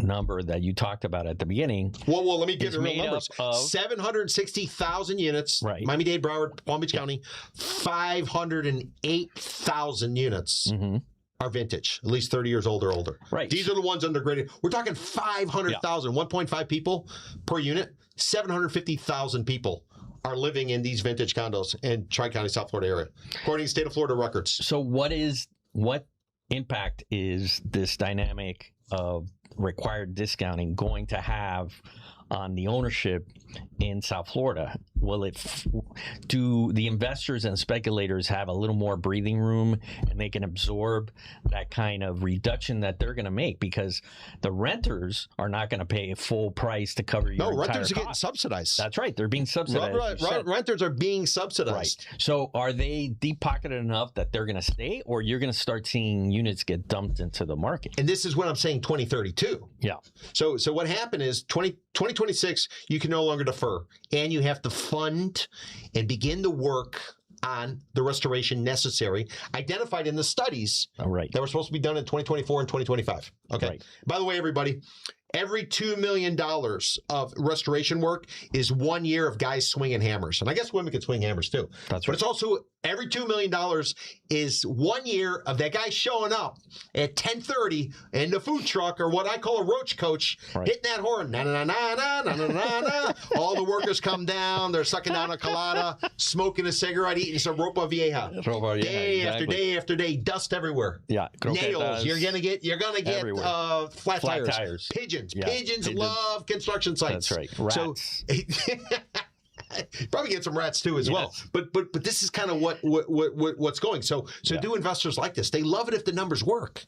B: number that you talked about at the beginning?
A: Well, let me give you real numbers. 760,000 units, Miami-Dade, Broward, Palm Beach County. 508,000 units are vintage, at least 30 years old or older.
B: Right.
A: These are the ones undergraded. We're talking 500,000, 1.5 people per unit. 750,000 people are living in these vintage condos in Tri-County, South Florida area, according to state of Florida records.
B: So what impact is this dynamic of required discounting going to have on the ownership in South Florida? Will do the investors and speculators have a little more breathing room and they can absorb that kind of reduction that they're going to make, because the renters are not going to pay a full price to cover your entire
A: renters
B: cost.
A: are getting subsidized.
B: That's right. They're being subsidized.
A: Renters are being subsidized.
B: Right. So are they deep-pocketed enough that they're going to stay, or you're going to start seeing units get dumped into the market?
A: And this is what I'm saying, 2032.
B: Yeah.
A: So what happened is 2026, you can no longer defer, and you have to fund and begin the work on the restoration necessary, identified in the studies that were supposed to be done in 2024 and 2025. Okay. Right. By the way, everybody, every $2 million of restoration work is 1 year of guys swinging hammers. And I guess women can swing hammers too.
B: That's
A: But
B: right.
A: it's also every $2 million is 1 year of that guy showing up at 10:30 in the food truck, or what I call a roach coach, hitting that horn. Na, na, na, na, na, na, na, na. All the workers come down. They're sucking down a colada, smoking a cigarette, eating some ropa vieja. Day after day after day, dust everywhere.
B: Yeah.
A: Nails. You're gonna get flat tires. Pigeons.
B: Yeah.
A: Pigeons love construction sites.
B: That's right. Rats.
A: So, probably get some rats too as well. But this is kind of what's going. So do investors like this? They love it if the numbers work.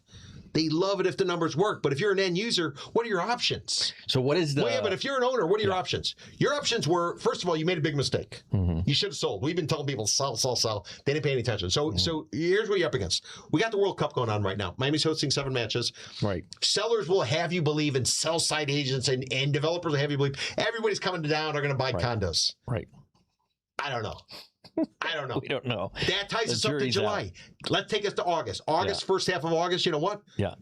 A: They love it if the numbers work. But if you're an end user, what are your options?
B: So what is the...
A: Well, yeah, but if you're an owner, what are your options? Your options were, first of all, you made a big mistake. You should have sold. We've been telling people, sell, sell, sell. They didn't pay any attention. So here's what you're up against. We got the World Cup going on right now. Miami's hosting 7 matches.
B: Right.
A: Sellers will have you believe, and sell-side agents and developers will have you believe everybody's coming down, are going to buy condos.
B: Right.
A: I don't know. I don't know.
B: We don't know.
A: That ties us up to July. Let's take us to August. First half of August, you know what?
B: Yeah.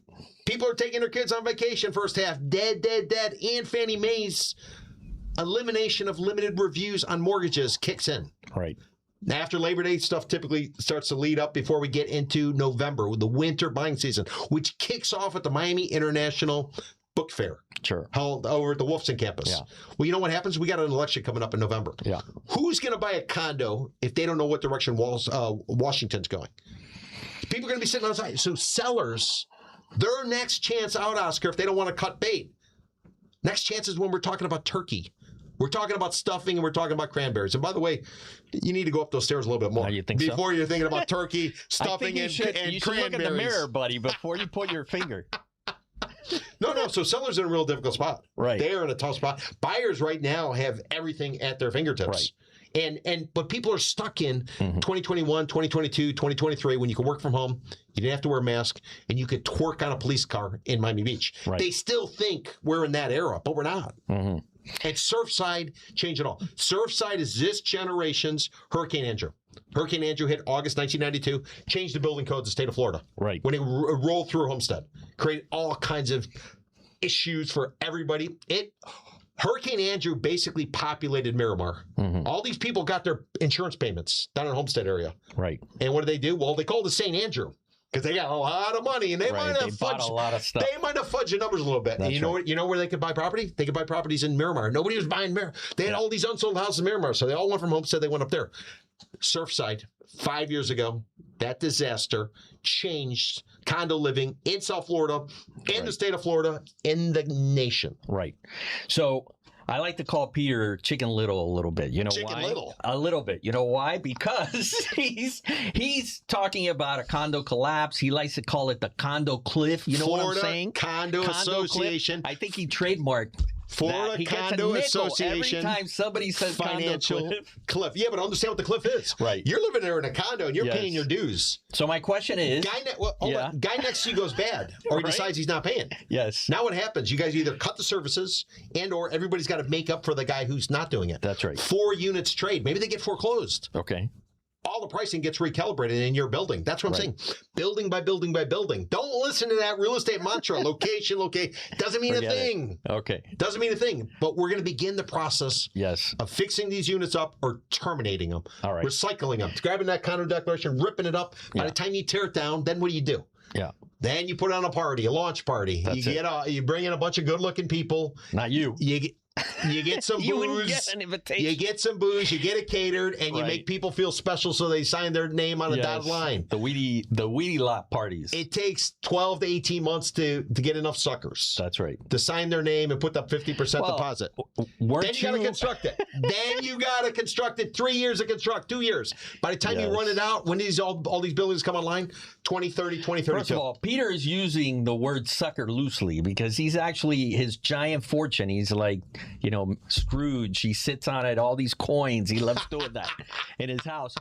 A: People are taking their kids on vacation first half. Dead. And Fannie Mae's elimination of limited reviews on mortgages kicks in.
B: Right.
A: After Labor Day, stuff typically starts to lead up before we get into November with the winter buying season, which kicks off at the Miami International Book Fair.
B: Sure.
A: Held over at the Wolfson campus.
B: Yeah.
A: Well, you know what happens? We got an election coming up in November.
B: Yeah.
A: Who's going to buy a condo if they don't know what direction Washington's going? People are going to be sitting outside. So sellers, their next chance out, Oscar, if they don't want to cut bait, next chance is when we're talking about turkey. We're talking about stuffing and we're talking about cranberries. And by the way, you need to go up those stairs a little bit more.
B: You think
A: before you're thinking about turkey, stuffing,
B: and cranberries. You should look in the mirror, buddy, before you put your finger.
A: No. So sellers are in a real difficult spot.
B: Right.
A: They are in a tough spot. Buyers right now have everything at their fingertips. Right. But people are stuck in 2021, 2022, 2023 when you can work from home, you didn't have to wear a mask, and you could twerk on a police car in Miami Beach. Right. They still think we're in that era, but we're not. And Surfside changed it all. Surfside is this generation's Hurricane Andrew. Hurricane Andrew hit August 1992, changed the building codes of the state of Florida. Right. When it rolled through Homestead, created all kinds of issues for everybody. Hurricane Andrew basically populated Miramar. All these people got their insurance payments down in the Homestead area. Right. And what did they do? Well, they called it St. Andrew because they got a lot of money and they might have fudged a lot of stuff. They might have fudged the numbers a little bit. And you know where they could buy property? They could buy properties in Miramar. Nobody was buying Miramar. They had all these unsold houses in Miramar, so they all went from Homestead. They went up there. Surfside, 5 years ago, that disaster changed condo living in South Florida, in the state of Florida, in the nation.
B: Right. So I like to call Peter Chicken Little a little bit. You know why?
A: Chicken Little.
B: A little bit. You know why? Because he's talking about a condo collapse. He likes to call it the condo cliff. You know
A: Florida
B: what I'm saying?
A: Condo Association.
B: Cliff. I think he trademarked
A: Florida
B: that. He
A: Condo Association.
B: Every time somebody says
A: financial
B: condo
A: cliff. Yeah, but understand what the cliff is.
B: Right.
A: You're living there in a condo and you're paying your dues.
B: So my question is,
A: guy next to you goes bad, or he decides he's not paying.
B: Yes.
A: Now what happens? You guys either cut the services, or everybody's got to make up for the guy who's not doing it.
B: That's right.
A: 4 units trade. Maybe they get foreclosed.
B: Okay.
A: All the pricing gets recalibrated in your building. That's what I'm saying. Building by building by building. Don't listen to that real estate mantra. Location. Doesn't mean a thing.
B: Okay.
A: Doesn't mean a thing. But we're going to begin the process of fixing these units up or terminating them. All right. Recycling them. Grabbing that condo declaration, ripping it up. By the time you tear it down, then what do? Yeah. Then you put on a party, a launch party. You bring in a bunch of good-looking people.
B: Not you.
A: You get some
B: you
A: booze.
B: Wouldn't get an invitation.
A: You get some booze. You get it catered, and you make people feel special, so they sign their name on a dotted line.
B: The weedy lot parties.
A: It takes 12 to 18 months to get enough suckers.
B: That's right.
A: To sign their name and put up 50% deposit. Then you got to construct it. Then you got to construct it. 3 years to construct. 2 years. By the time you run it out, when all these buildings come online, 2030, 2032.
B: First of all, Peter is using the word sucker loosely because he's actually his giant fortune. He's like, Scrooge. He sits on it, all these coins. He loves doing that in his house.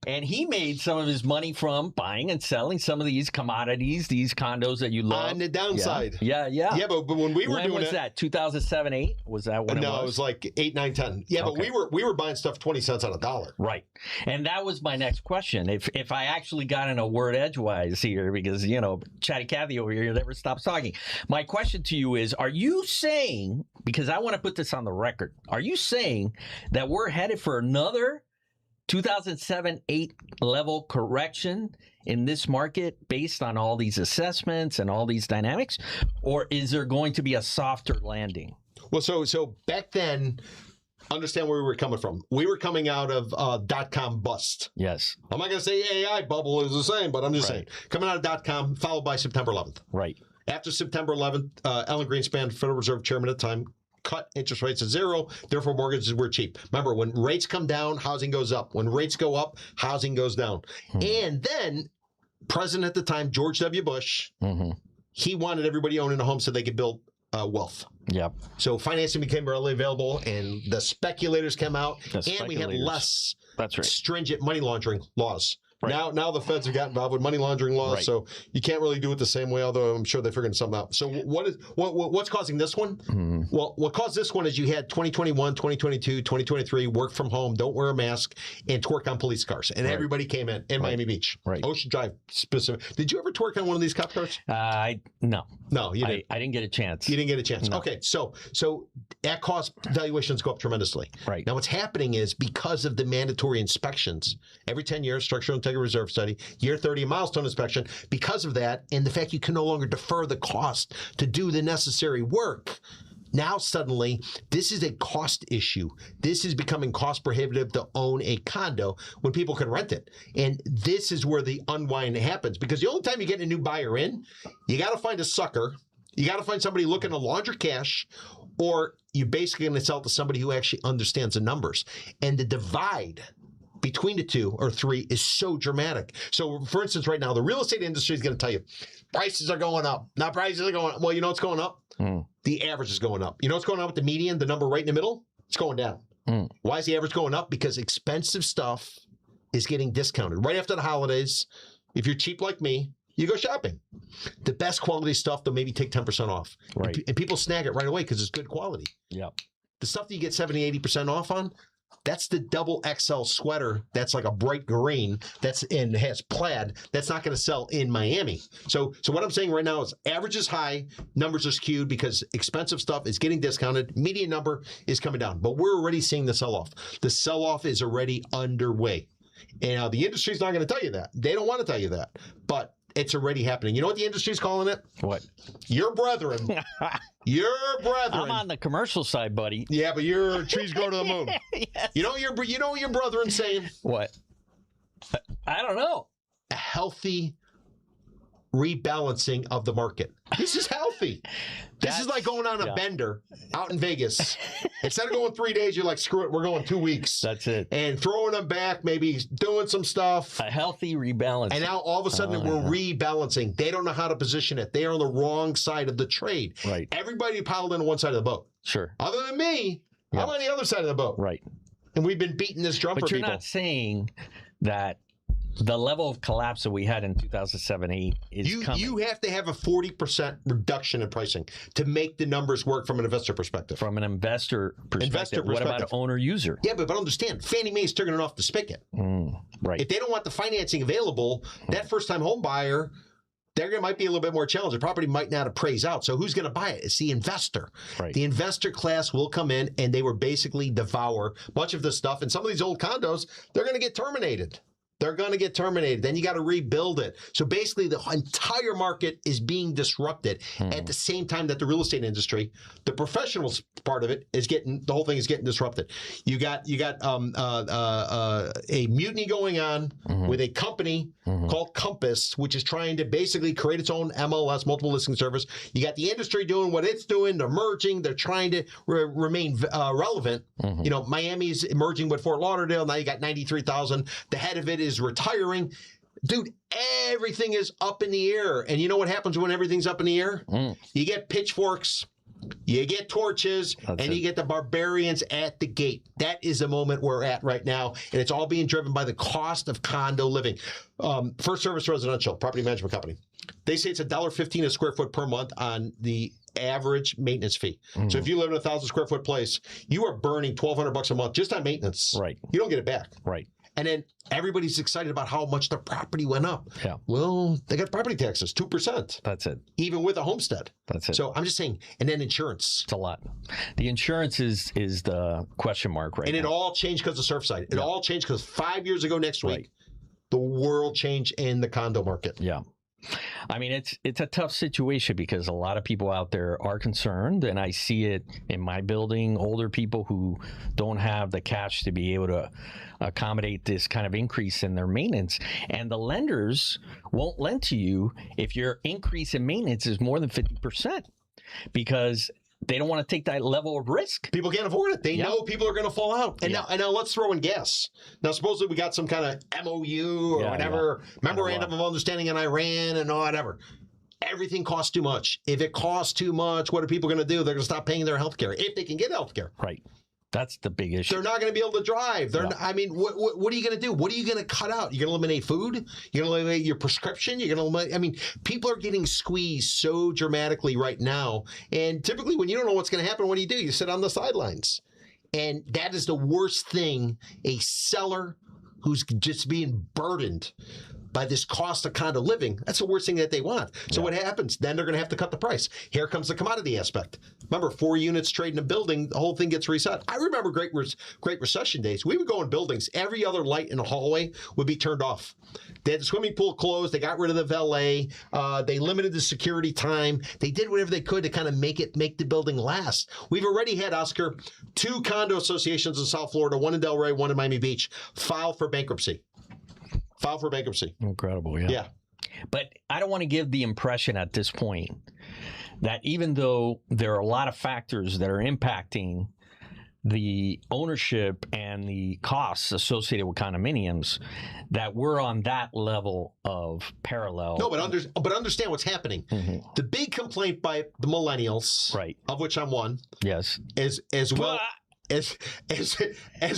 B: And he made some of his money from buying and selling some of these commodities, these condos that you love.
A: On the downside.
B: Yeah.
A: But when we were doing it.
B: When was that? 2007, 8? Was that when it was?
A: No, it was like 8, 9, 10. Yeah, but we were buying stuff 20 cents on a dollar.
B: Right. And that was my next question. If I actually got in a word edgewise here, because, Chatty Cathy over here never stops talking. My question to you is, are you saying, because I want to put this on the record, are you saying that we're headed for another 2007-8 level correction in this market based on all these assessments and all these dynamics? Or is there going to be a softer landing?
A: Well, so back then, understand where we were coming from. We were coming out of .com bust.
B: Yes.
A: I'm not going to say AI bubble is the same, but I'm just saying. Coming out of .com, followed by September 11th.
B: Right.
A: After September 11th, Alan Greenspan, Federal Reserve Chairman at the time, cut interest rates to zero. Therefore, mortgages were cheap. Remember, when rates come down, housing goes up. When rates go up, housing goes down. And then, President at the time, George W. Bush, he wanted everybody owning a home so they could build wealth.
B: Yep.
A: So financing became readily available, and the speculators came out, and we had less stringent money laundering laws. Right. Now the feds have got involved with money laundering laws, so you can't really do it the same way, although I'm sure they're figuring something out. So what's causing this one? Mm-hmm. Well, what caused this one is you had 2021, 2022, 2023, work from home, don't wear a mask, and twerk on police cars. And everybody came in Miami Beach. Right. Ocean Drive specific. Did you ever twerk on one of these cop cars?
B: No.
A: No, you didn't.
B: I didn't get a chance.
A: You didn't get a chance.
B: No.
A: Okay, so that caused valuations go up tremendously.
B: Right.
A: Now what's happening is because of the mandatory inspections, every 10 years, structural integrity reserve study, year 30 milestone inspection, because of that, and the fact you can no longer defer the cost to do the necessary work, now suddenly this is a cost issue. This is becoming cost prohibitive to own a condo when people can rent it. And this is where the unwind happens, because the only time you get a new buyer in, you got to find a sucker. You got to find somebody looking to launder cash, or you're basically going to sell it to somebody who actually understands the numbers. And the divide between the two or three is so dramatic. So, for instance, right now, the real estate industry is going to tell you prices are going up. Now, prices are going up. Well, you know what's going up? The average is going up. You know what's going on with the median, the number right in the middle? It's going down. Why is the average going up? Because expensive stuff is getting discounted. Right after the holidays, if you're cheap like me, you go shopping. The best quality stuff, they'll maybe take 10% off. Right. And people snag it right away because it's good quality.
B: Yep.
A: The stuff that you get 70, 80% off on, that's the double XL sweater. That's like a bright green. And has plaid. That's not going to sell in Miami. So what I'm saying right now is average is high. Numbers are skewed because expensive stuff is getting discounted. Median number is coming down. But we're already seeing the sell-off. The sell-off is already underway. And the industry's not going to tell you that. They don't want to tell you that. But it's already happening. You know what the industry's calling it?
B: What?
A: Your brethren. Your brethren.
B: I'm on the commercial side, buddy.
A: Yeah, but your trees grow to the moon. Yes. You know what your brethren saying?
B: What? I don't know.
A: A healthy rebalancing of the market. This is healthy. This is like going on a bender out in Vegas. Instead of going 3 days, you're like, screw it, we're going 2 weeks.
B: That's it.
A: And throwing them back, maybe doing some stuff.
B: A healthy rebalance.
A: And now all of a sudden we're rebalancing. They don't know how to position it. They are on the wrong side of the trade.
B: Right.
A: Everybody piled into one side of the boat.
B: Sure.
A: Other than me, I'm on the other side of the boat.
B: Right.
A: And we've been beating this drum for people.
B: But you're not saying that the level of collapse that we had in 2007-8 is coming.
A: You have to have a 40% reduction in pricing to make the numbers work from an investor perspective.
B: From an investor perspective. What about an owner-user?
A: Yeah, but understand, Fannie Mae's turning it off the spigot.
B: Right.
A: If they don't want the financing available, that first-time home buyer, there might be a little bit more challenge. The property might not appraise out. So who's going to buy it? It's the investor.
B: Right.
A: The investor class will come in, and they will basically devour much of this stuff. And some of these old condos, they're going to get terminated. They're going to get terminated. Then you got to rebuild it. So basically, the entire market is being disrupted at the same time that the real estate industry, the professional part of it, the whole thing is getting disrupted. You got a mutiny going on with a company called Compass, which is trying to basically create its own MLS, multiple listing service. You got the industry doing what it's doing. They're merging. They're trying to remain relevant. You know, Miami's merging with Fort Lauderdale. Now you got 93,000. The head of it is retiring. Dude, everything is up in the air. And you know what happens when everything's up in the air? You get pitchforks, you get torches, you get the barbarians at the gate. That is the moment we're at right now. And it's all being driven by the cost of condo living. First Service Residential, property management company. They say it's $1.15 a square foot per month on the average maintenance fee. So if you live in a 1,000 square foot place, you are burning $1,200 a month just on maintenance.
B: Right.
A: You don't get it back.
B: Right.
A: And then everybody's excited about how much the property went up.
B: Yeah.
A: Well, they got property taxes, 2%.
B: That's it.
A: Even with a homestead.
B: That's it.
A: So I'm just saying, and then insurance.
B: It's a lot. The insurance is the question mark right now.
A: And it all changed because of Surfside. It all changed because 5 years ago next week, the world changed in the condo market.
B: Yeah. I mean, it's a tough situation because a lot of people out there are concerned, and I see it in my building, older people who don't have the cash to be able to accommodate this kind of increase in their maintenance. And the lenders won't lend to you if your increase in maintenance is more than 50% because they don't want to take that level of risk.
A: People can't afford it. They know people are going to fall out. And now let's throw in gas. Now, supposedly we got some kind of MOU or whatever, memorandum of understanding in Iran and whatever. everything costs too much. If it costs too much, what are people going to do? They're going to stop paying their health care if they can get health care.
B: Right. That's the big issue.
A: They're not going to be able to drive. I mean, what are you going to do? What are you going to cut out? You're going to eliminate food? You're going to eliminate your prescription? You're going to eliminate, I mean, people are getting squeezed so dramatically right now. And typically when you don't know what's going to happen, what do? You sit on the sidelines. And that is the worst thing. A seller who's just being burdened by this cost of condo living, that's the worst thing that they want. So what happens? Then they're going to have to cut the price. Here comes the commodity aspect. Remember, 4 units trading a building, the whole thing gets reset. I remember Great Recession days. We would go in buildings. Every other light in the hallway would be turned off. They had the swimming pool closed. They got rid of the valet. They limited the security time. They did whatever they could to kind of make the building last. We've already had, Oscar, 2 condo associations in South Florida, one in Delray, one in Miami Beach, file for bankruptcy. File for bankruptcy.
B: Incredible, yeah.
A: Yeah.
B: But I don't want to give the impression at this point that even though there are a lot of factors that are impacting the ownership and the costs associated with condominiums, that we're on that level of parallel.
A: No, but understand what's happening. Mm-hmm. The big complaint by the millennials,
B: right,
A: of which I'm one,
B: yes,
A: as well. As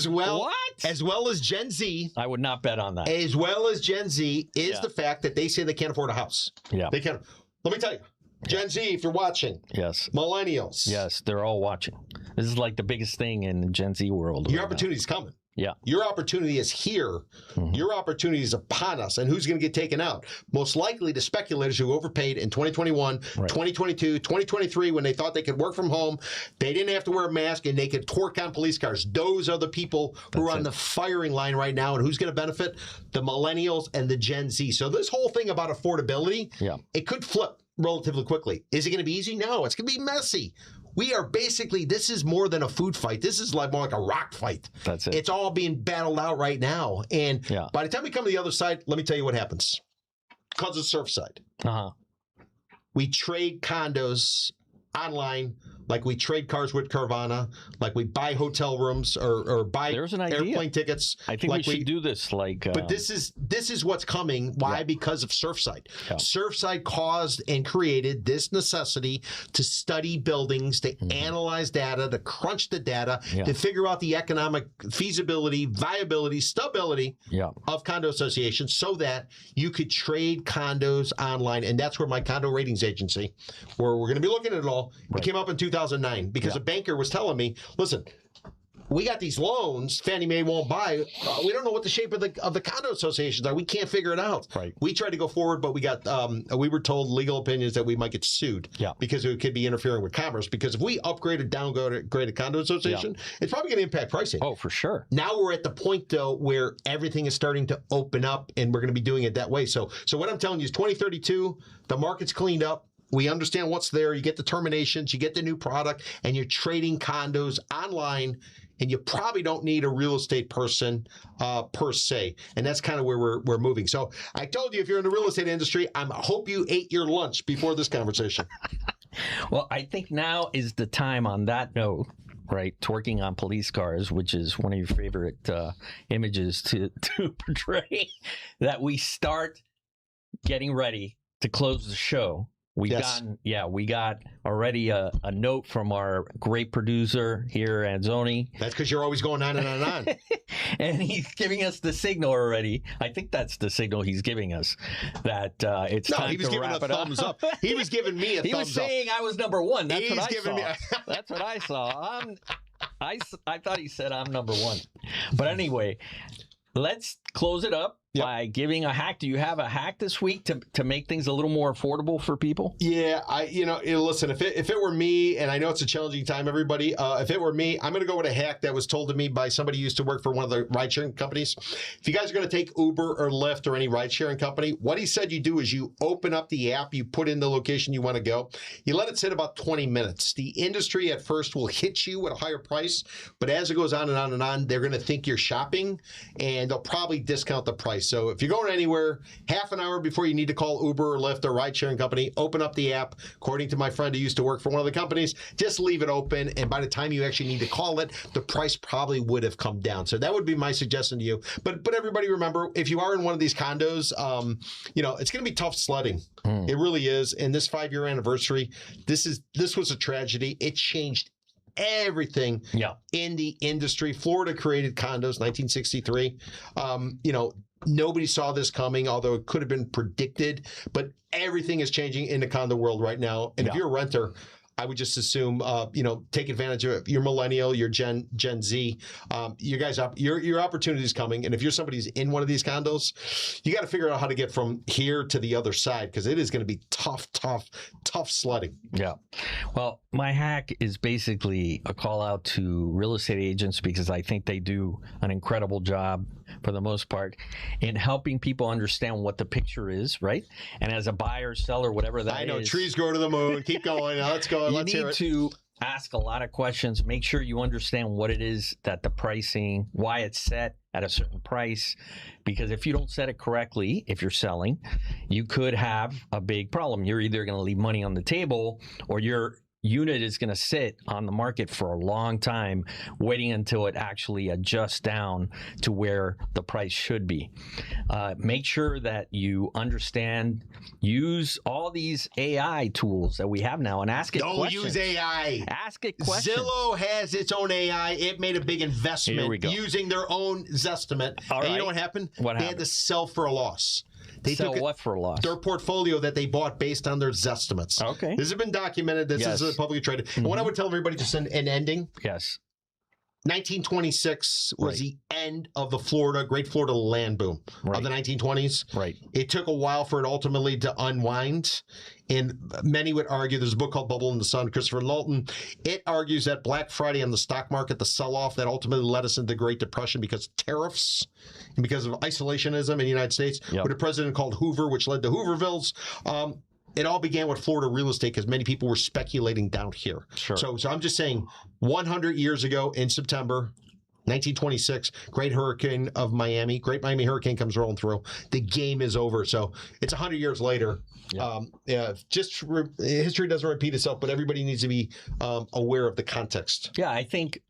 A: well as Gen Z.
B: I would not bet on that.
A: As well as Gen Z is the fact that they say they can't afford a house.
B: Yeah.
A: They can't. Let me tell you, Gen Z, if you're watching.
B: Yes.
A: Millennials.
B: Yes, they're all watching. This is like the biggest thing in the Gen Z world.
A: Your opportunity's coming.
B: Yeah.
A: Your opportunity is here. Mm-hmm. Your opportunity is upon us. And who's going to get taken out? Most likely the speculators who overpaid in 2021, right, 2022, 2023, when they thought they could work from home. They didn't have to wear a mask and they could torque on police cars. Those are the people who are on the firing line right now. And who's going to benefit? The millennials and the Gen Z. So this whole thing about affordability, it could flip relatively quickly. Is it going to be easy? No, it's going to be messy. We are basically, this is more than a food fight. This is like more like a rock fight.
B: That's it.
A: It's all being battled out right now. And by the time we come to the other side, let me tell you what happens. Because it's Surfside. Uh-huh. We trade condos online like we trade cars with Carvana, like we buy hotel rooms or buy airplane tickets.
B: I think we should do this.
A: But this is what's coming. Why? Yeah. Because of Surfside. Yeah. Surfside caused and created this necessity to study buildings, to analyze data, to crunch the data, to figure out the economic feasibility, viability, stability of condo associations so that you could trade condos online. And that's where my condo ratings agency, where we're going to be looking at it all, it came up in 2009 because a banker was telling me, listen, we got these loans Fannie Mae won't buy. We don't know what the shape of the condo associations are. We can't figure it out. Right. We tried to go forward, but we were told legal opinions that we might get sued because it could be interfering with commerce. Because if we upgrade or downgrade a condo association, it's probably going to impact pricing.
B: Oh, for sure.
A: Now we're at the point, though, where everything is starting to open up, and we're going to be doing it that way. So what I'm telling you is 2032, the market's cleaned up. We understand what's there. You get the terminations, you get the new product, and you're trading condos online, and you probably don't need a real estate person per se. And that's kind of where we're moving. So I told you, if you're in the real estate industry, I hope you ate your lunch before this conversation.
B: Well, I think now is the time on that note, right? Twerking on police cars, which is one of your favorite images to portray, that we start getting ready to close the show. We got already a note from our great producer here at Zoni.
A: That's because you're always going on and on and on.
B: And he's giving us the signal already. I think that's the signal he's giving us that it's time to wrap it up.
A: Thumbs up. He was giving me a thumbs up.
B: He was saying I was number one. That's what I saw. That's what I saw. I thought he said I'm number one. But anyway, let's close it up by giving a hack. Do you have a hack this week to make things a little more affordable for people? Yeah, listen, if it were me, and I know it's a challenging time, everybody, if it were me, I'm going to go with a hack that was told to me by somebody who used to work for one of the ride-sharing companies. If you guys are going to take Uber or Lyft or any ride-sharing company, what he said you do is you open up the app, you put in the location you want to go, you let it sit about 20 minutes. The industry at first will hit you at a higher price, but as it goes on and on and on, they're going to think you're shopping, and they'll probably discount the price.
A: price. So if you're going anywhere, half an hour before you need to call Uber or Lyft or ride-sharing company, open up the app. According to my friend who used to work for one of the companies, just leave it open. And by the time you actually need to call it, the price probably would have come down. So that would be my suggestion to you. But everybody remember, if you are in one of these condos, it's going to be tough sledding. It really is. And this 5-year anniversary, this was a tragedy. It changed everything in the industry. Florida created condos, 1963. Nobody saw this coming, although it could have been predicted. But everything is changing in the condo world right now. And if you're a renter, I would just assume, take advantage of it. You're millennial, you're Gen Z. You guys, your opportunity is coming. And if you're somebody who's in one of these condos, you got to figure out how to get from here to the other side, because it is going to be tough sledding. Yeah.
B: Well, my hack is basically a call out to real estate agents, because I think they do an incredible job for the most part in helping people understand what the picture is, right? And as a buyer, seller, whatever that is.
A: I know, trees grow to the moon. Keep going. Now, let's go. Let's hear it.
B: You need to ask a lot of questions. Make sure you understand what it is, that the pricing, why it's set at a certain price. Because if you don't set it correctly, if you're selling, you could have a big problem. You're either going to leave money on the table, or your unit is going to sit on the market for a long time, waiting until it actually adjusts down to where the price should be. Make sure that you understand, use all these AI tools that we have now, and ask it questions.
A: Don't use AI.
B: Ask it questions.
A: Zillow has its own AI. It made a big investment using their own Zestimate.
B: All right.
A: And you know what happened? They had to sell for a loss. They
B: Sell
A: took
B: what for a loss?
A: Their portfolio that they bought based on their Zestimates.
B: Okay.
A: This has been documented. This is publicly traded. And what I would tell everybody, just an ending.
B: Yes.
A: 1926 was the end of the Great Florida land boom of the 1920s.
B: Right.
A: It took a while for it ultimately to unwind. And many would argue, there's a book called Bubble in the Sun, Christopher Knowlton. It argues that Black Friday on the stock market, the sell-off that ultimately led us into the Great Depression because of tariffs and because of isolationism in the United States, with a president called Hoover, which led to Hoovervilles. It all began with Florida real estate because many people were speculating down here.
B: Sure.
A: So I'm just saying, 100 years ago in September 1926, Great Hurricane of Miami, Great Miami Hurricane comes rolling through. The game is over. So it's 100 years later. History doesn't repeat itself, but everybody needs to be aware of the context.
B: Yeah, I think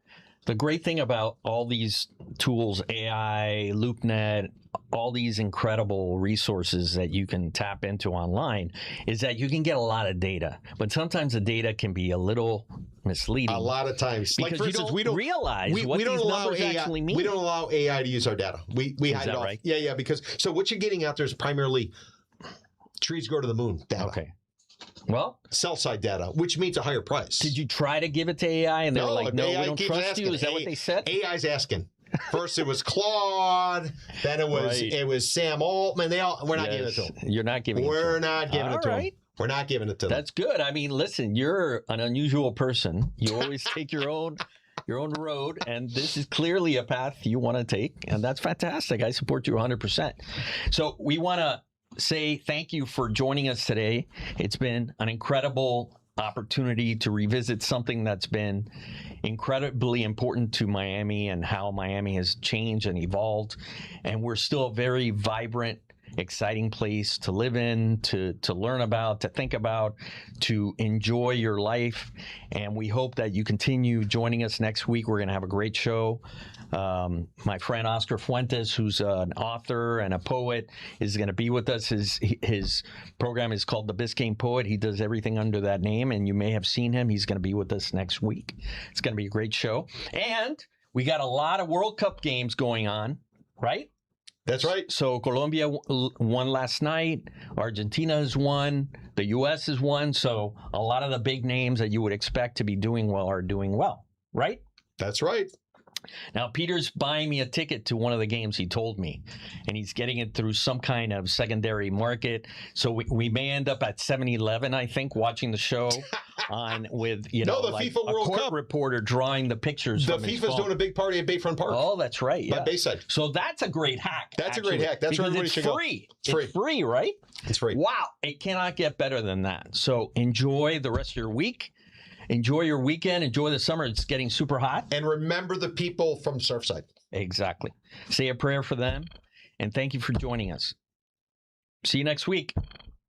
B: the great thing about all these tools, AI, LoopNet, all these incredible resources that you can tap into online, is that you can get a lot of data. But sometimes the data can be a little misleading.
A: A lot of times.
B: Because for instance, we don't realize what these numbers actually mean.
A: We don't allow AI to use our data. We hide it off.
B: Right?
A: Yeah, because so what you're getting out there is primarily trees grow to the moon data.
B: Okay. Well,
A: sell side data, which means a higher price.
B: Did you try to give it to AI and they're like, no,
A: AI
B: we don't trust you? Is that what they said?
A: AI's asking. First it was Claude, then it was Sam Altman. We're not giving it to them.
B: You're not giving it to them.
A: We're not giving it to them. We're not giving it to them.
B: That's good. I mean, listen, you're an unusual person. You always take your own road, and this is clearly a path you want to take, and that's fantastic. I support you 100%. So we want to say thank you for joining us today. It's been an incredible opportunity to revisit something that's been incredibly important to Miami and how Miami has changed and evolved. And we're still a very vibrant, exciting place to live in, to learn about, to think about, to enjoy your life. And we hope that you continue joining us next week. We're going to have a great show. My friend Oscar Fuentes, who's an author and a poet, is going to be with us. His program is called The Biscayne Poet. He does everything under that name, and you may have seen him. He's going to be with us next week. It's going to be a great show. And we got a lot of World Cup games going on, right?
A: That's right.
B: So Colombia won last night. Argentina has won. The U.S. has won. So a lot of the big names that you would expect to be doing well are doing well, right?
A: That's right.
B: Now, Peter's buying me a ticket to one of the games, he told me, and he's getting it through some kind of secondary market. So we may end up at 7-Eleven, I think, watching the show with,
A: the
B: like
A: FIFA World Cup
B: reporter drawing the pictures.
A: The FIFA's doing a big party at Bayfront Park.
B: Oh, that's right. Yeah.
A: By Bayside.
B: So that's a great hack.
A: That's a great hack. That's where everybody should go.
B: It's free, right?
A: It's free.
B: Wow. It cannot get better than that. So enjoy the rest of your week. Enjoy your weekend. Enjoy the summer. It's getting super hot.
A: And remember the people from Surfside.
B: Exactly. Say a prayer for them. And thank you for joining us. See you next week.